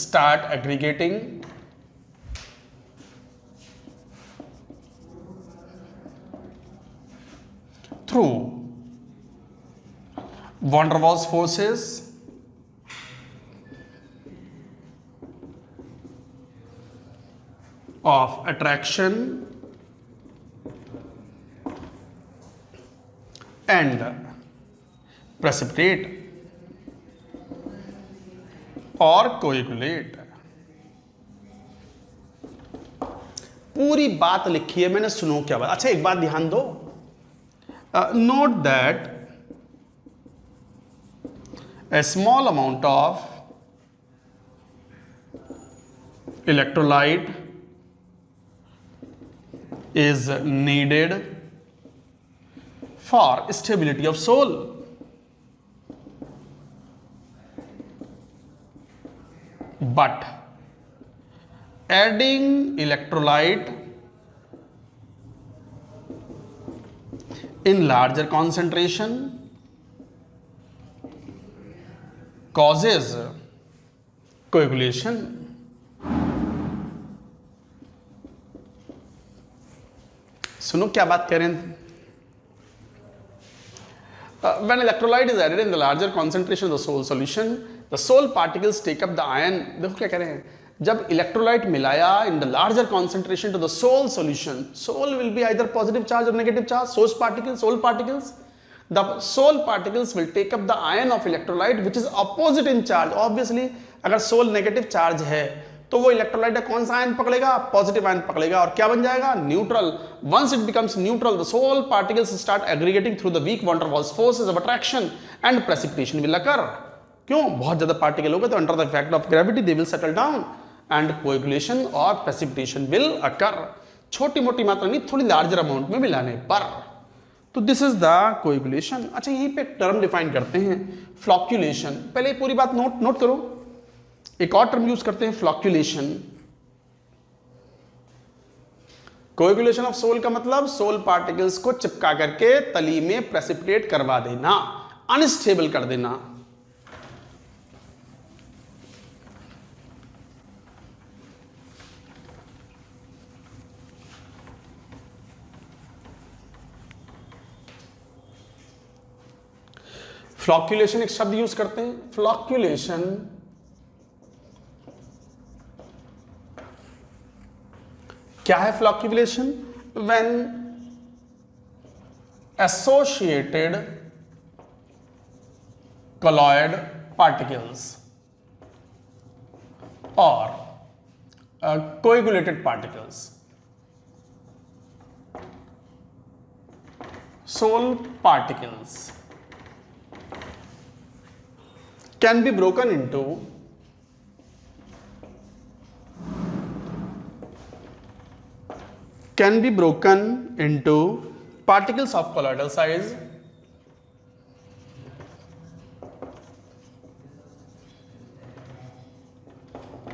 [SPEAKER 1] start aggregating through van der Waals forces of attraction and precipitate और coagulate. पूरी बात लिखी है मैंने, सुनो क्या बात। अच्छा एक बात ध्यान दो, note that a small amount of electrolyte is needed for stability of soul. But adding electrolyte in larger concentration causes coagulation. सुनो क्या बात कह रहे हैं। When electrolyte is added in the larger concentration of the sole solution, the sole particles take up the ion. देखो क्या कह रहे हैं, जब इलेक्ट्रोलाइट मिलाया in the larger concentration to the sole solution, sole will be either positive charge or negative charge. Sole particles, the sole particles will take up the ion of electrolyte which is opposite in charge. Obviously, अगर sole negative charge है तो वो electrolyte का कौन सा ion पकड़ेगा, positive ion पकड़ेगा, और क्या बन जाएगा, neutral. Once it becomes neutral, the sol particles start aggregating through the weak van der Waals forces of attraction and precipitation will occur. क्यों, बहुत ज्यादा पार्टिकल हो गए तो under the effect of gravity they will settle down and coagulation और precipitation will occur. छोटी मोटी मात्रा नहीं, थोड़ी लार्जर अमाउंट में मिलाने पर। तो दिस इज द कोएगुलेशन। अच्छा यहीं पे टर्म डिफाइन करते हैं, फ्लॉक्यूलेशन। पहले पूरी बात नोट करो, एक और टर्म यूज करते हैं, फ्लॉक्यूलेशन। कोएगुलेशन ऑफ सोल का मतलब सोल पार्टिकल्स को चिपका करके तली में प्रेसिपिटेट करवा देना, अनस्टेबल कर देना। फ्लॉक्यूलेशन एक शब्द यूज करते हैं, फ्लॉक्यूलेशन क्या है flocculation? When associated colloid particles or coagulated particles, Soul particles can be broken into particles of colloidal size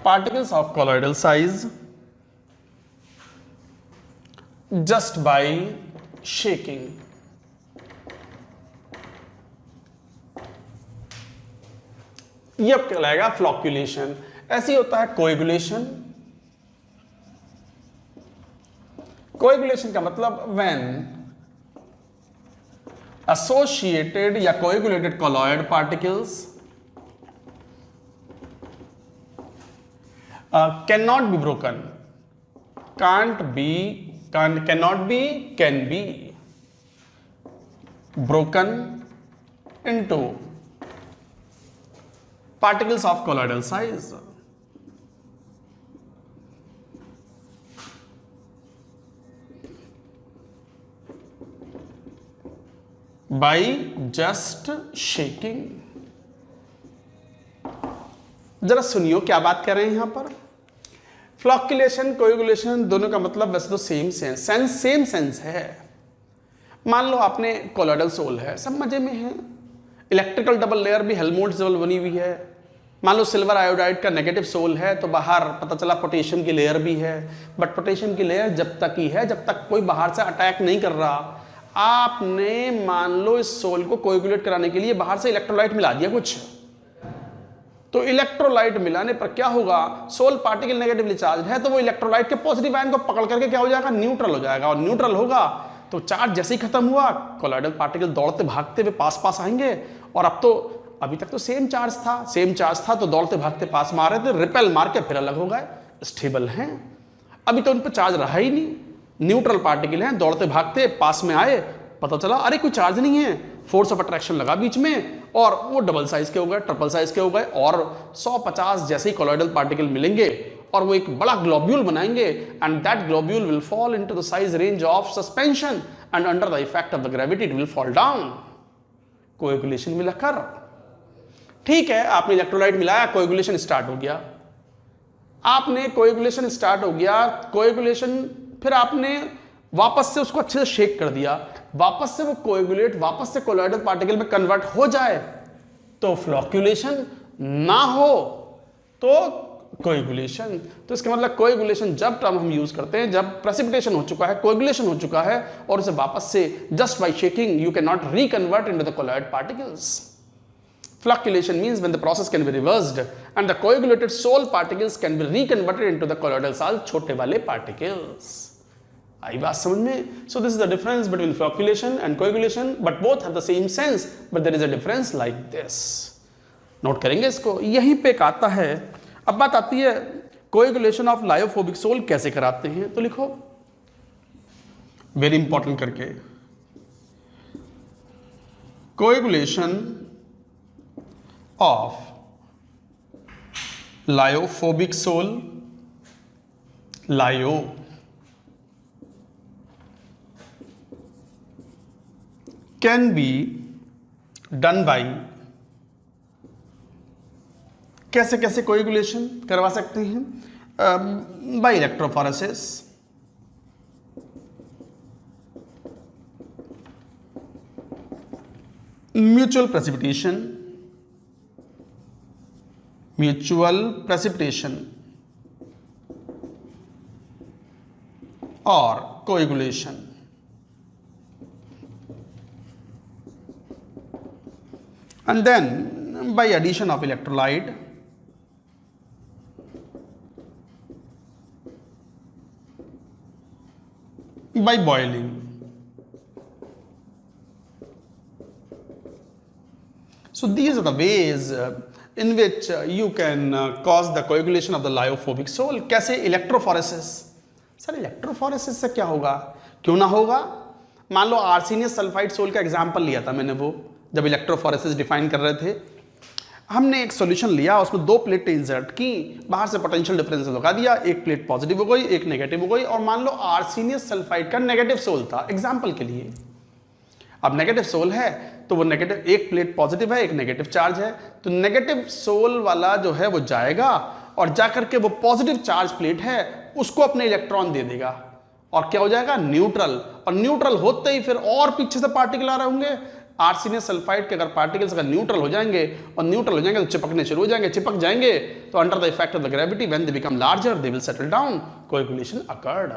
[SPEAKER 1] particles of colloidal size just by shaking. ये अब कहलाएगा फ्लॉक्यूलेशन। ऐसे ही होता है कोएगुलेशन। कोएगुलेशन का मतलब व्हेन एसोसिएटेड या coagulated colloid particles cannot be broken, can't be, cannot be, can be broken into particles of colloidal size. By just shaking. जरा सुनियो क्या बात कर रहे हैं यहां पर। फ्लॉक्यूलेशन कोएगुलेशन दोनों का मतलब वैसे तो सेम सेंस है। मान लो आपने कोलॉइडल सोल है, सब मजे में है। इलेक्ट्रिकल डबल लेयर भी हेल्महोल्ट्ज़ डबल बनी हुई है। मान लो सिल्वर आयोडाइड का नेगेटिव सोल है तो बाहर पता चला पोटेशियम की लेयर भी है, बट पोटेशियम की लेयर जब तक ही है जब तक कोई बाहर से अटैक नहीं कर रहा। आपने मान लो इस सोल को कोएगुलेट कराने के लिए बाहर से इलेक्ट्रोलाइट मिला दिया कुछ, तो इलेक्ट्रोलाइट मिलाने पर क्या होगा, सोल पार्टिकल नेगेटिवली चार्ज है तो वो इलेक्ट्रोलाइट के पॉजिटिव आयन को पकड़ करके क्या हो जाएगा, न्यूट्रल हो जाएगा। और न्यूट्रल होगा तो चार्ज जैसे ही खत्म हुआ कोलॉइडल पार्टिकल दौड़ते भागते हुए पास आएंगे। और अब तो अभी तक तो सेम चार्ज था तो दौड़ते भागते पास में आ रहे थे, रिपेल मार के फिर अलग हो गए, स्टेबल हैं। अभी तो उन पर चार्ज रहा ही नहीं, न्यूट्रल पार्टिकल हैं, दौड़ते भागते पास में आए, पता चला अरे कोई चार्ज नहीं है, फोर्स ऑफ अट्रैक्शन लगा बीच में और वो डबल साइज के हो गए, ट्रिपल साइज के हो गए। और 150 जैसे ही कोलॉइडल पार्टिकल मिलेंगे और वो एक बड़ा ग्लोब्यूल बनाएंगे and that globule will fall into the size range of suspension and under the effect of the gravity it will fall down. Coagulation मिलाकर ठीक है, आपने इलेक्ट्रोलाइट मिलाया, कोएगुलेशन स्टार्ट हो गया। आपने कोएगुलेशन स्टार्ट हो गया, कोएगुलेशन फिर आपने वापस से उसको अच्छे से शेक कर दिया, वापस से वो कोएगुलेट वापस से कोलॉइडल पार्टिकल में कन्वर्ट हो जाए तो फ्लॉक्यूलेशन, ना हो तो कोएगुलेशन। तो इसका मतलब कोएगुलेशन जब टर्म हम यूज करते हैं जब प्रेसिपिटेशन हो चुका है, कोएगुलेशन हो चुका है और उसे वापस से just by shaking you can not reconvert into the colloid particles. Flocculation means when the process can be reversed and the coagulated Soule particles can be reconverted into the colloidal salts, छोटे वाले particles। आई बात समझ में? So this is the difference between flocculation and coagulation, but both have the same sense, but there is a difference like this। Note करेंगे इसको। यहीं पे एक आता है, अब बात आती है coagulation of lyophobic Soule कैसे कराते हैं, तो लिखो वेरी इंपॉर्टेंट करके, coagulation of lyophobic Soule, lyo can be done by, कैसे कैसे कोएगुलेशन करवा सकते हैं, बाय इलेक्ट्रोफोरेसिस, म्यूचुअल प्रेसिपिटेशन और coagulation. And then by addition of electrolyte by boiling। So these are the ways in which you can cause the coagulation of the lyophobic Soule। कैसे? Electrophoresis. Sir electrophoresis से क्या होगा, क्यों ना होगा? मान लो आर्सेनियस sulphide soul का एग्जांपल लिया था मैंने, वो जब इलेक्ट्रोफोरेसिस डिफाइन कर रहे थे, हमने एक सॉल्यूशन लिया, उसमें 2 प्लेटें इंसर्ट की, बाहर से पोटेंशियल डिफरेंस लगा दिया, एक प्लेट पॉजिटिव हो गई एक नेगेटिव हो गई, और मान लो आर्सेनियस सल्फाइड का नेगेटिव सोल था एग्जाम्पल के लिए। अब नेगेटिव सोल है तो वो नेगेटिव, एक प्लेट पॉजिटिव है एक नेगेटिव चार्ज है, तो नेगेटिव सोल वाला जो है वो जाएगा और जाकर के वो पॉजिटिव चार्ज प्लेट है उसको अपने इलेक्ट्रॉन दे देगा और क्या हो जाएगा, न्यूट्रल। और न्यूट्रल होते ही फिर और पीछे से पार्टिकल आ रहे होंगे, आर्सेनियस सल्फाइड के अगर पार्टिकल्स अगर न्यूट्रल हो जाएंगे और न्यूट्रल हो जाएंगे तो चिपकने शुरू हो जाएंगे, चिपक जाएंगे तो under the effect of the gravity when they become larger they will settle down, coagulation occurred.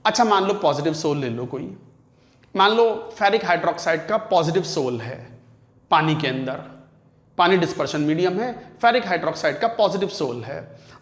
[SPEAKER 1] अच्छा मान लो पॉजिटिव सोल ले लो कोई, मान लो फेरिक हाइड्रोक्साइड का पॉजिटिव सोल है पानी के अंदर, पानी डिस्पर्शन मीडियम है, फेरिक हाइड्रोक्साइड का पॉजिटिव सोल है,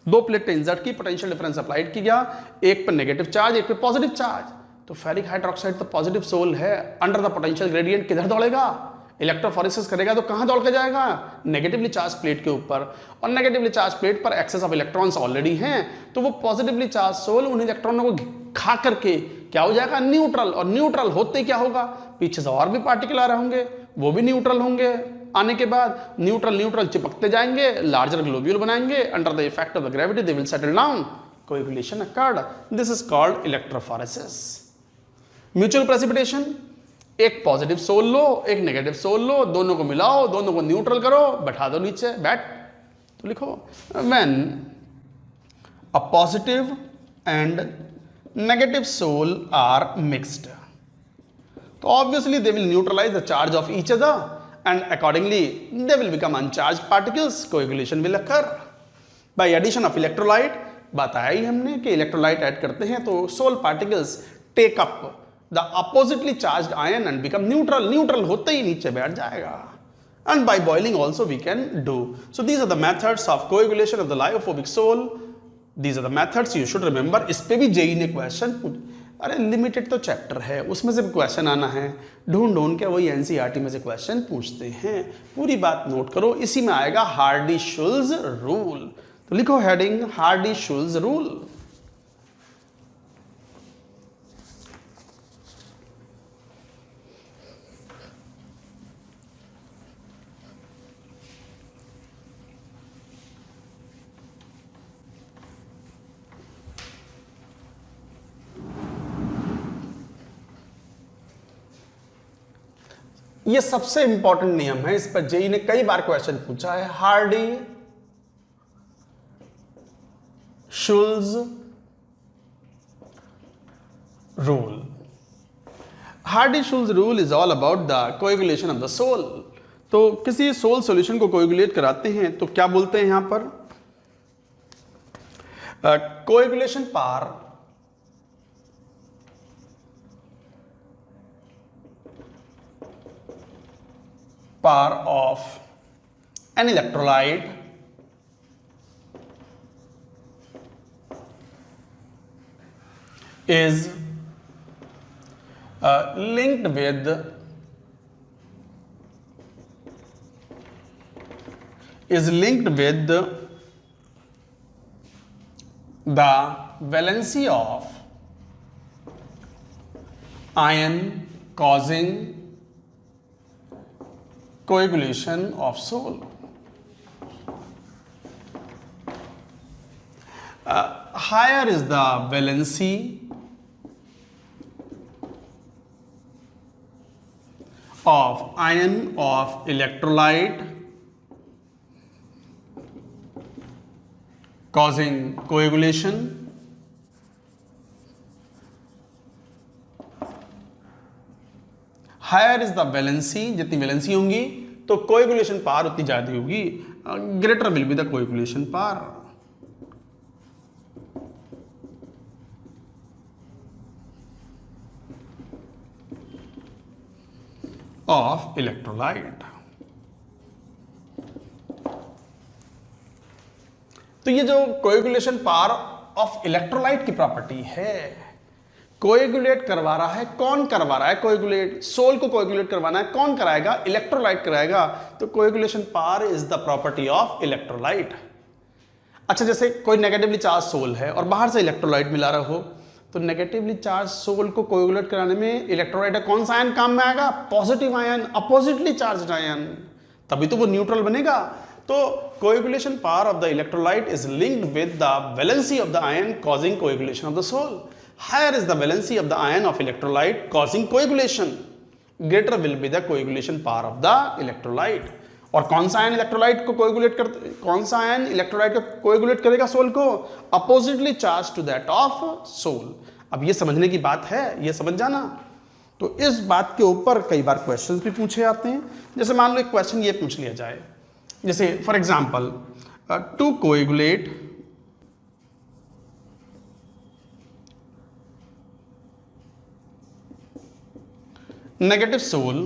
[SPEAKER 1] दो प्लेट इंसर्ट की, पोटेंशियल डिफरेंस अप्लाइड किया, एक पे नेगेटिव चार्ज एक पे पॉजिटिव चार्ज, तो फेरिक हाइड्रोक्साइड तो पॉजिटिव सोल है, अंडर द पोटेंशियल ग्रेडियंट किधर दौड़ेगा, इलेक्ट्रोफोरेसिस करेगा तो कहां दौड़ के जाएगा, नेगेटिवली चार्ज प्लेट के ऊपर, और नेगेटिवली चार्ज प्लेट पर एक्सेस ऑफ इलेक्ट्रॉन्स ऑलरेडी हैं, तो वो पॉजिटिवली चार्ज सोल उन इलेक्ट्रॉनों को खा करके क्या हो जाएगा, न्यूट्रल, और न्यूट्रल होते क्या होगा, पीछे से और भी पार्टिकल आ रहे होंगे, वो भी न्यूट्रल होंगे, आने के बाद न्यूट्रल न्यूट्रल चिपकते जाएंगे, लार्जर ग्लोब्यूल बनाएंगे, under the effect of the gravity they will settle down, coagulation occurred, this is called electrophoresis. Mutual precipitation, एक पॉजिटिव सोल लो एक नेगेटिव सोल लो, दोनों को मिलाओ, दोनों को न्यूट्रल करो, बैठा दो नीचे, बैठ, तो लिखो when a positive and negative sol are mixed, तो obviously they will neutralize the charge of each other and accordingly they will become uncharged particles, coagulation will occur by addition of electrolyte। बताया ही हमने कि electrolyte add करते हैं तो sol particles take up the oppositely charged ion and become neutral, neutral होते ही नीचे बैठ जाएगा, and by boiling also we can do। so these are the methods of coagulation of the lyophobic soul, these are the methods you should remember। इस पे भी JEE ने question, अरे लिमिटेड तो चैप्टर है उसमें से क्वेश्चन आना है, ढूंढ के वही एनसीईआरटी में से क्वेश्चन पूछते हैं, पूरी बात नोट करो। इसी में आएगा हार्डी-शुल्ज रूल, तो लिखो हेडिंग हार्डी-शुल्ज रूल। ये सबसे इंपॉर्टेंट नियम है, इस पर जेई ने कई बार क्वेश्चन पूछा है, Hardy Schulze rule. Hardy Schulze rule is all about the coagulation of the sol. तो किसी सोल सॉल्यूशन को कोएगुलेट कराते हैं तो क्या बोलते हैं यहां पर, coagulation power of an electrolyte is linked with the valency of ion causing coagulation of soul। Higher is the valency of ion of electrolyte causing coagulation, higher is the valency, जितनी valency होंगी तो coagulation power उतनी ज्यादा होगी, greater will be the coagulation power. Of electrolyte. तो ये जो coagulation power of electrolyte की प्रॉपर्टी है, कोएगुलेट करवा रहा है, कौन करवा रहा है कोएगुलेट, सोल को कोएगुलेट करवाना है, कौन कराएगा, इलेक्ट्रोलाइट कराएगा, तो coagulation power is the property of electrolyte. अच्छा जैसे कोई नेगेटिवली चार्ज सोल है और बाहर से इलेक्ट्रोलाइट मिला रहा हो, तो नेगेटिवली चार्ज सोल को कोएगुलेट कराने में इलेक्ट्रोलाइट का कौन सा आयन काम में आएगा, positive ion, oppositely charged ion, तभी तो वो न्यूट्रल बनेगा। तो coagulation power of the electrolyte is linked with the valency of the ion causing coagulation of the sol. Higher is the valency of the ion of electrolyte causing coagulation, greater will be the coagulation power of the electrolyte। और कौन सा ion electrolyte को coagulate करते, कौन सा ion electrolyte को coagulate करेगा sol को, oppositely charge to that of sol. अब ये समझने की बात है, ये समझ जाना। तो इस बात के ऊपर कई बार क्वेश्चंस भी पूछे जाते हैं। जैसे मान लो एक क्वेश्चन ये पूछ लिया जाए, जैसे for example to coagulate negative soul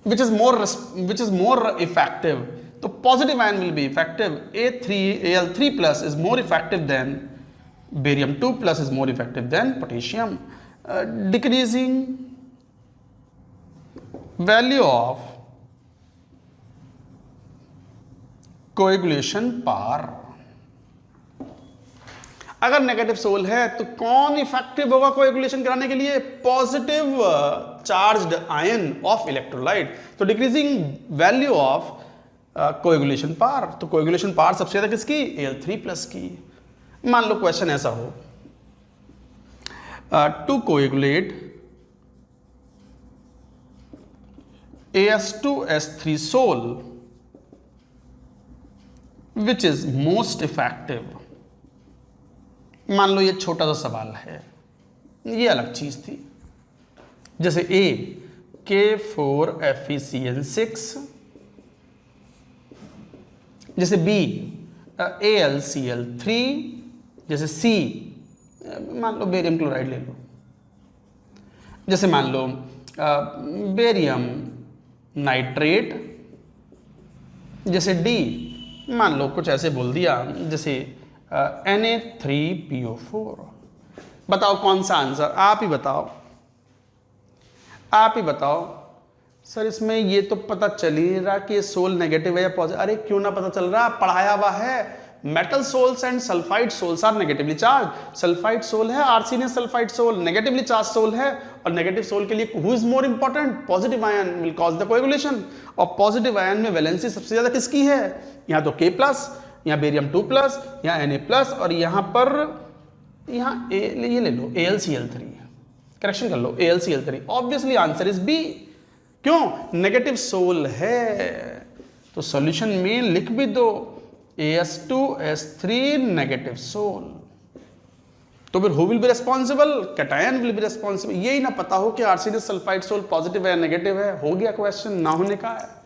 [SPEAKER 1] which is more effective, तो positive ion will be effective. A3Al3 plus is more effective than barium 2 plus is more effective than potassium. Decreasing value of coagulation power, अगर negative sol है तो कौन effective होगा coagulation कराने के लिए? Positive charged ion of electrolyte. तो decreasing value of coagulation power, तो कोएगुलेशन पावर सबसे ज्यादा किसकी? Al3+ की। मान लो क्वेश्चन ऐसा हो, to coagulate As2S3 sol which is most effective. मान लो ये छोटा सा सवाल है, ये अलग चीज थी। जैसे A K4FeCN6, जैसे B AlCl3, जैसे C मान लो बेरियम क्लोराइड ले लो, जैसे मान लो बेरियम नाइट्रेट, जैसे D मान लो कुछ ऐसे बोल दिया जैसे Na3PO4। बताओ कौन सा आंसर? आप ही बताओ, आप ही बताओ। सर इसमें ये तो पता चल ही नहीं रहा कि ये सोल नेगेटिव है या पॉजिटिव। अरे क्यों ना पता चल रहा, पढ़ाया हुआ है। Metal sols and sulphide sols are negatively charge. Sulphide sol है arsenious sulphide sol, negatively charge sol है। और नेगेटिव सोल के लिए who is more important? Positive ion will cause the coagulation. और पॉजिटिव आयन में वैलेंसी सबसे ज्यादा किसकी है? यहाँ तो K+, यहाँ बेरियम 2+, यहाँ Na+, और यहाँ पर यहाँ ये ले लो AlCl3, करेक्शन कर लो AlCl3। Obviously answer is B. क्यों? नेगेटिव सोल है। तो सॉल्यूशन में लिख भी दो As2S3 नेगेटिव सोल। तो फिर who will be responsible? Cation will be responsible. यही ना पता हो कि आर्सेनियस सल्फाइड सोल पॉजिटिव है या नेगेटिव है, हो गया क्वेश्चन, ना होने का है।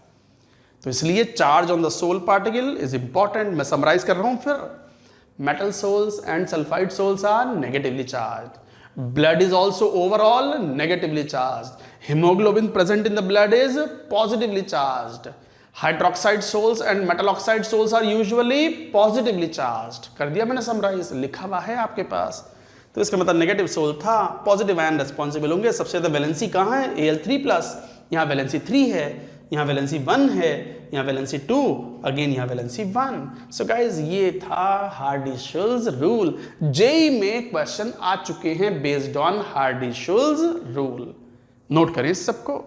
[SPEAKER 1] तो इसलिए charge on the sol particle is important. मैं समराइज कर रहा हूं फिर। Metal sols and sulphide sols are negatively charged. Blood is also overall negatively charged. Haemoglobin present in the blood is positively charged. Hydroxide sols and metal oxide sols are usually positively charged. कर दिया मैंने summarise, लिखा हुआ है आपके पास। तो इसका मतलब नेगेटिव सोल था, पॉजिटिव आयन रेस्पॉन्सिबल होंगे। सबसे ज्यादा वैलेंसी कहाँ है? Al3+, यहाँ वैलेंसी 3 है, यहाँ वैलेंसी 1 है, यहाँ वैलेंसी 2, अगेन यहाँ वैलेंसी 1। सो गाइज ये था हार्डी-शुल्ज रूल। जेई में क्वेश्चन आ चुके हैं based on Hardy-Schulze rule. Note करें इस सबको।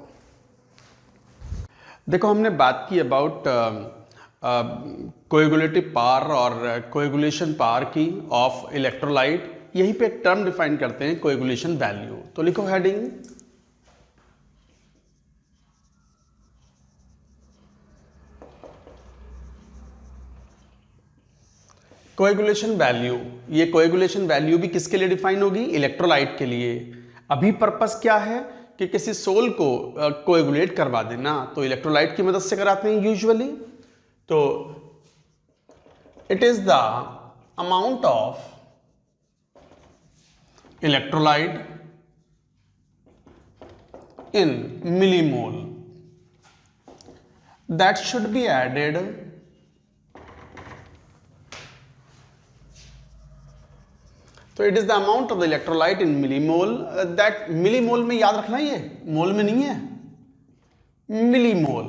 [SPEAKER 1] देखो हमने बात की अबाउट कोएगुलेटिव पावर और कोएगुलेशन पावर की ऑफ इलेक्ट्रोलाइट। यहीं पे एक टर्म डिफाइन करते हैं, कोएगुलेशन वैल्यू। तो लिखो हेडिंग कोएगुलेशन वैल्यू। ये कोएगुलेशन वैल्यू भी किसके लिए डिफाइन होगी? इलेक्ट्रोलाइट के लिए। अभी पर्पस क्या है कि किसी सोल को कोएगुलेट करवा देना, तो इलेक्ट्रोलाइट की मदद से कराते हैं यूजुअली। तो it is the amount of electrolyte in millimole that should be added तो it is the amount of the electrolyte in millimole. That millimole में याद रखना, ये मोल में नहीं है, मिलीमोल।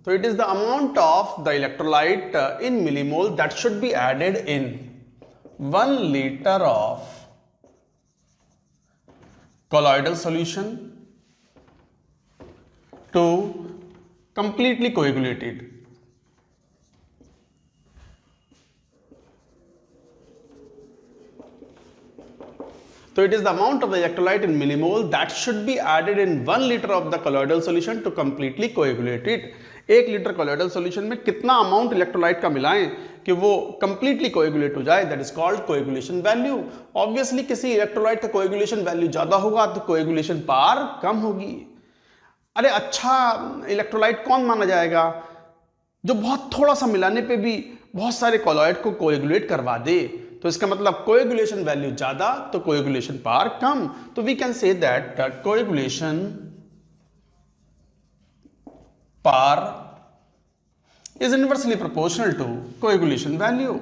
[SPEAKER 1] तो it is the amount of the electrolyte in millimole that should be added in 1 liter of colloidal solution to completely coagulated। तो So it is the amount of the electrolyte in millimole that should be added in 1 liter of the colloidal solution to completely coagulate it. 1 litre colloidal solution में कितना amount electrolyte का मिलाएं कि वो completely coagulate हो जाए, that is called coagulation value. Obviously किसी electrolyte का कोएगुलेशन वैल्यू ज्यादा होगा तो कोएगुलेशन पावर कम होगी. अरे अच्छा इलेक्ट्रोलाइट कौन माना जाएगा? जो बहुत थोड़ा सा मिलाने पे भी बहुत सारे कॉलॉइड को कोएगुलेट करवा दे. तो इसका मतलब कोएगुलेशन वैल्यू ज्यादा तो कोएगुलेशन पावर कम. तो we can say that coagulation power is inversely proportional to coagulation value.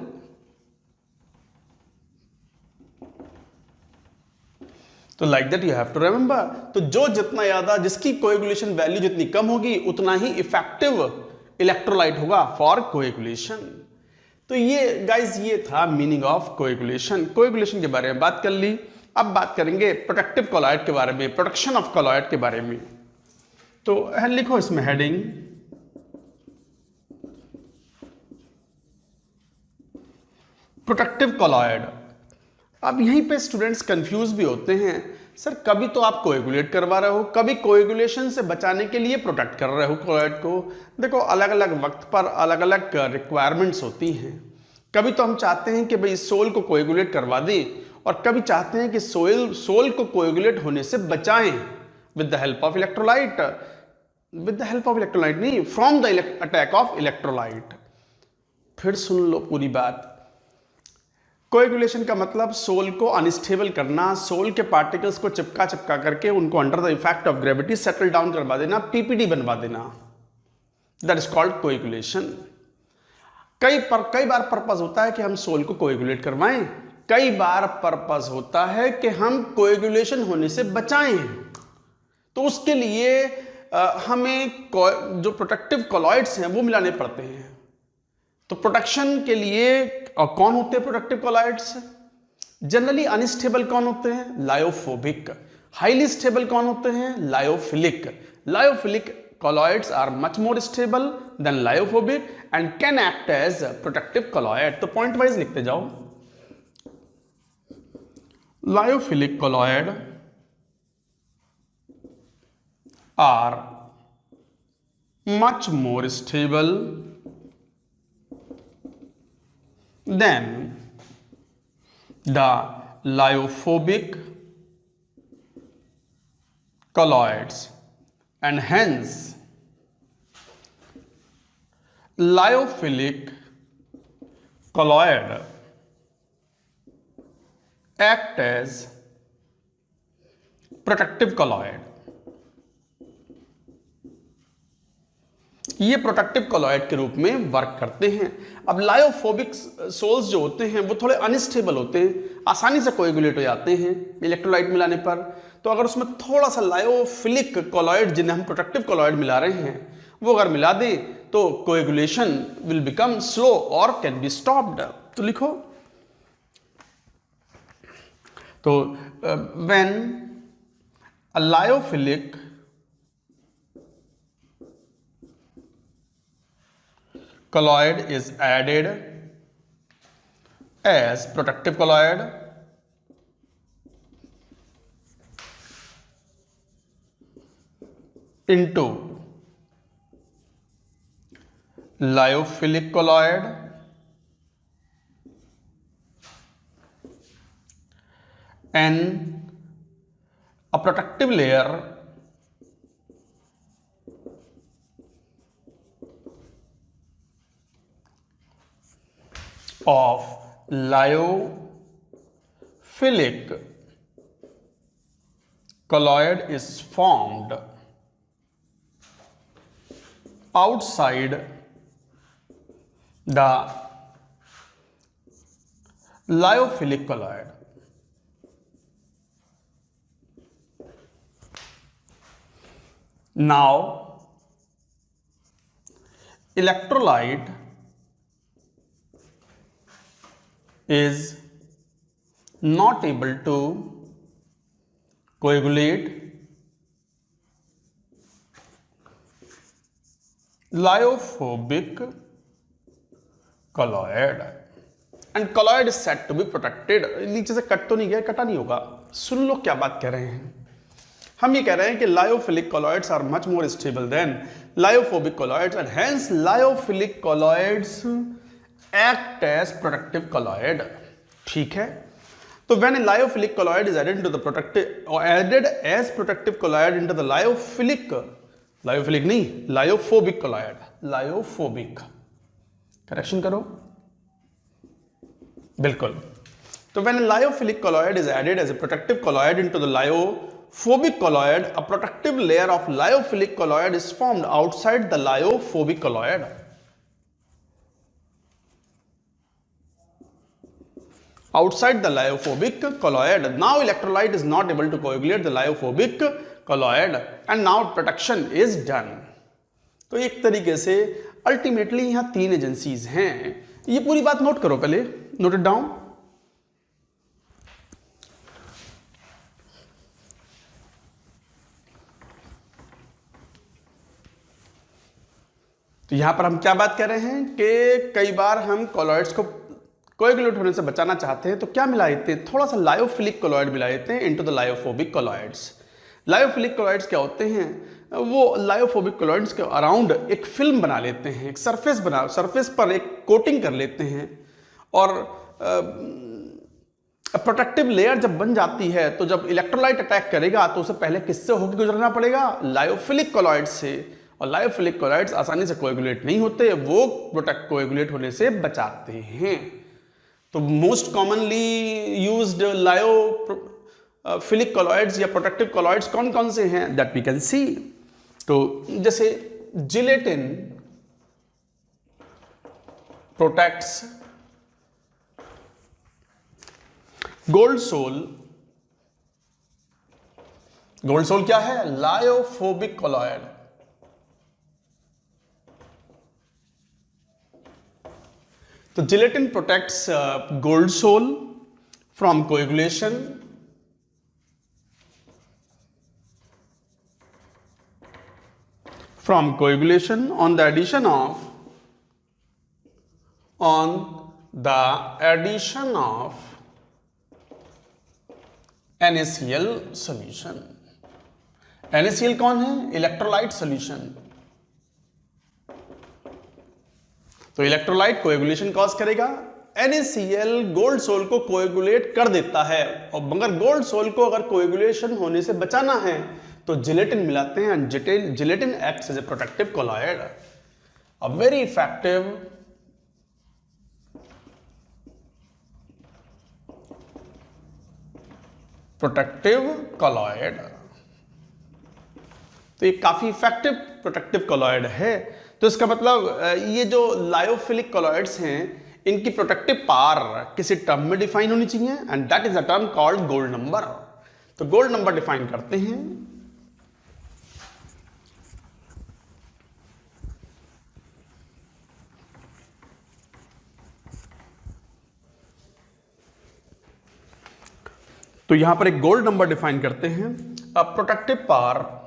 [SPEAKER 1] तो like that you have to remember. तो जो जितना ज्यादा जिसकी कोएगुलेशन वैल्यू जितनी कम होगी उतना ही इफेक्टिव इलेक्ट्रोलाइट होगा फॉर कोएगुलेशन. तो ये गाइज ये था मीनिंग ऑफ कोएगुलेशन. कोएगुलेशन के बारे में बात कर ली. अब बात करेंगे प्रोटेक्टिव कॉलॉइड के बारे में, प्रोटेक्शन ऑफ कॉलॉइड के बारे में. तो लिखो इसमें हेडिंग प्रोटेक्टिव कॉलॉइड. अब यहीं पे स्टूडेंट्स कंफ्यूज भी होते हैं. सर कभी तो आप कोएगुलेट करवा रहे हो, कभी कोएगुलेशन से बचाने के लिए प्रोटेक्ट कर रहे हो कॉलॉइड को. देखो अलग अलग वक्त पर अलग अलग रिक्वायरमेंट्स होती हैं. कभी तो हम चाहते हैं कि भाई सोल को कोएगुलेट करवा दें और कभी चाहते हैं कि सोल को कोएगुलेट होने से बचाएं with the help of electrolyte. With the help of electrolyte नहीं, from the attack of electrolyte. फिर सुन लो पूरी बात. कोएगुलेशन का मतलब सोल को अनस्टेबल करना, सोल के पार्टिकल्स को चिपका चिपका करके उनको under the effect of gravity settle down करवा देना, पीपीडी बनवा देना. That is called coagulation. कई बार पर्पस होता है कि हम सोल को कोएगुलेट करवाएं, कई बार पर्पस होता है कि हम कोएगुलेशन होने से बचाएं. तो उसके लिए हमें जो प्रोटेक्टिव कॉलॉइड्स हैं वो मिलाने पड़ते हैं. तो प्रोटेक्शन के लिए कौन होते हैं प्रोटेक्टिव कॉलॉइड्स? जनरली अनस्टेबल कौन होते हैं? लायोफोबिक. हाईली स्टेबल कौन होते हैं? Lyophilic. Lyophilic colloids are much more stable than lyophobic and can act as protective colloid. तो पॉइंट वाइज लिखते जाओ. Lyophilic colloid are much more stable then the lyophobic colloids and hence lyophilic colloid act as protective colloid. ये protective colloid के रूप में work करते हैं. अब लायोफोबिक सोल्स जो होते हैं वो थोड़े अनस्टेबल होते हैं, आसानी से कोएगुलेट हो जाते हैं इलेक्ट्रोलाइट मिलाने पर. तो अगर उसमें थोड़ा सा लायोफिलिक कॉलॉइड जिन्हें हम प्रोटेक्टिव कॉलॉइड मिला रहे हैं वो अगर मिला दें तो कोएगुलेशन विल बिकम स्लो और कैन बी स्टॉप्ड. तो लिखो. तो when a lyophilic colloid is added as protective colloid into lyophilic colloid and a protective layer of lyophilic colloid is formed outside the lyophilic colloid. Now electrolyte is not able to coagulate lyophilic colloid. And colloid is said to be protected। नीचे से cut तो नहीं गया, कटा नहीं होगा, सुन लो क्या बात कह रहे हैं। हम ये कह रहे हैं कि lyophilic colloids are much more stable than lyophobic colloids and hence lyophilic colloids act as protective colloid। ठीक है, तो when a lyophilic colloid is added into the as protective colloid into the lyophobic colloid, lyophobic, correction करो, बिल्कुल। तो when a lyophilic colloid is added as a protective colloid into the lyophobic colloid, a protective layer of lyophilic colloid is formed outside the lyophobic colloid। Outside the lyophobic colloid, now electrolyte is not able to coagulate the lyophobic colloid and now protection is done। तो एक तरीके से ultimately यहां तीन agencies हैं। ये पूरी बात नोट करो, पहले नोट इट डाउन। तो यहां पर हम क्या बात कर रहे हैं कि कई बार हम कॉलॉइड्स को कोएगुलेट होने से बचाना चाहते हैं, तो क्या मिला देते हैं, थोड़ा सा लायोफिलिक कॉलॉइड मिला देते हैं into the lyophobic colloids. Lyophilic colloids क्या होते हैं, वो लायोफोबिक कॉलॉइड्स के अराउंड एक फिल्म बना लेते हैं, एक सरफेस पर एक कोटिंग कर लेते हैं, और प्रोटेक्टिव लेयर जब बन जाती है तो जब इलेक्ट्रोलाइट अटैक करेगा तो उसे पहले किससे होकर गुजरना पड़ेगा, लायोफिलिक कॉलॉइड्स से। और लायोफिलिक कॉलॉइड्स आसानी से कोएगुलेट नहीं होते, वो कोएगुलेट होने से बचाते हैं। तो most commonly used lyophilic colloids या प्रोटेक्टिव कॉलॉइड्स कौन कौन से हैं, दैट वी कैन सी। तो जैसे जिलेटिन प्रोटेक्ट्स गोल्ड सोल क्या है, लायोफोबिक कॉलॉइड। तो gelatin protects gold sol from coagulation, on the addition of NaCl solution। NaCl कौन है, इलेक्ट्रोलाइट सॉल्यूशन। तो इलेक्ट्रोलाइट कोएगुलेशन कॉज करेगा, NaCl गोल्ड सोल को कोएगुलेट कर देता है, और मगर गोल्ड सोल को अगर कोएगुलेशन होने से बचाना है तो जिलेटिन मिलाते हैं, and gelatin acts as a protective colloid, a very effective protective colloid. तो ये काफी इफेक्टिव प्रोटेक्टिव कॉलॉइड है। तो इसका मतलब ये जो लायोफिलिक कॉलॉइड्स हैं, इनकी प्रोटेक्टिव पावर किसी टर्म में डिफाइन होनी चाहिए, and that is a term called gold number. तो गोल्ड नंबर डिफाइन करते हैं, तो यहां पर एक गोल्ड नंबर डिफाइन करते हैं, a protective power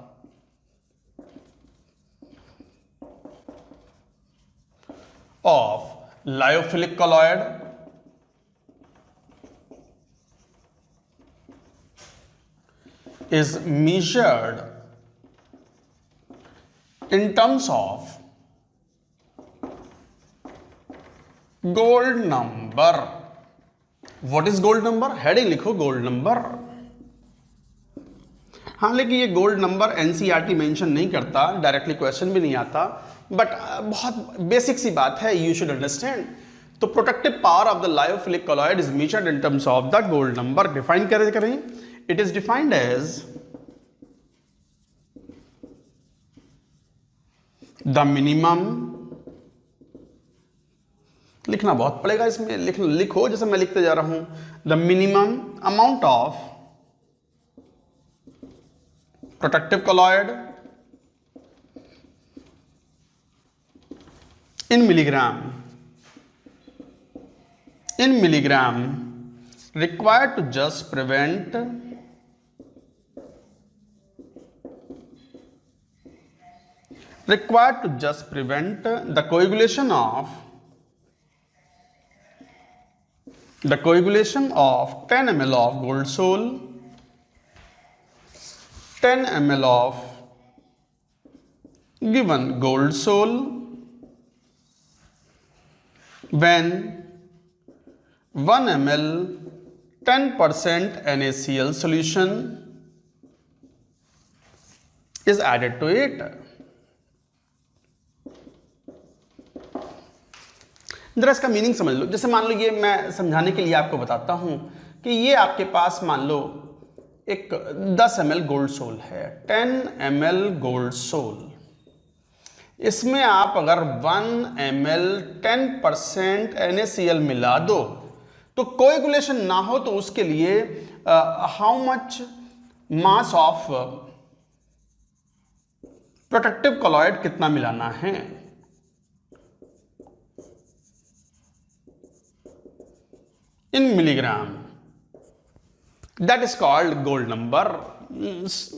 [SPEAKER 1] of lyophilic colloid is measured in terms of gold number। What is gold number? Heading लिखो गोल्ड नंबर। हाँ, लेकिन ये गोल्ड नंबर एनसीईआरटी मेंशन नहीं करता, डायरेक्टली क्वेश्चन भी नहीं आता, बट बहुत बेसिक सी बात है, यू शुड अंडरस्टैंड। तो protective power of the lyophilic colloid is measured in terms of the gold number. Define करें, it is defined as the minimum, लिखना बहुत पड़ेगा इसमें, लिखो जैसे मैं लिखते जा रहा हूं, the minimum amount of protective colloid in milligram required to just prevent the coagulation of The coagulation of 10 ml of gold sol, 10 ml of given gold sol when 1 ml 10% NaCl solution is added to it. जरा इसका meaning समझ लो। जैसे मान लो, ये मैं समझाने के लिए आपको बताता हूं कि ये आपके पास मान लो एक 10 ml गोल्ड सोल है, 10 ml गोल्ड सोल। इसमें आप अगर 1 ml 10% NaCl मिला दो तो कोएगुलेशन ना हो तो उसके लिए how much mass of protective colloid कितना मिलाना है? In milligram. That is called gold number.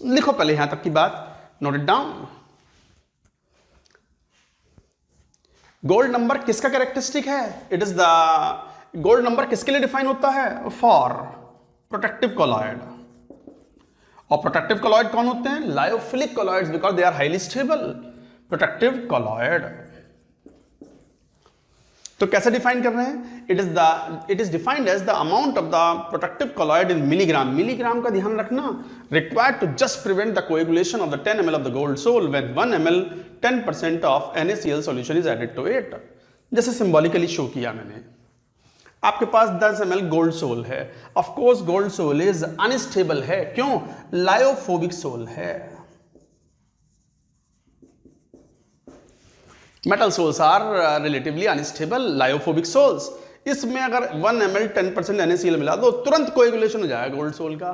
[SPEAKER 1] लिखो पहले यहां तक की बात, note it down. Gold number किसका कैरेक्टरिस्टिक है? It is the gold number किसके लिए डिफाइन होता है? For protective colloid. और प्रोटेक्टिव कॉलॉइड कौन होते हैं? Lyophilic colloids, because they are highly stable protective colloid. तो कैसे डिफाइन कर रहे हैं? It is defined as the amount of the protective colloid in milligram. Milligram का ध्यान रखना, required to just prevent the coagulation of the 10 ml of the gold sol when 1 ml 10% of NaCl solution is added to it. जैसे symbolically show किया मैंने, आपके पास 10 ml gold sol है। Of course gold sol is unstable है। क्यों? Lyophobic sol है। Metal sols are relatively unstable lyophobic sols. इसमें अगर 1 ml 10% NaCl मिला दो तुरंत कोएगुलेशन हो जाएगा गोल्ड सोल का,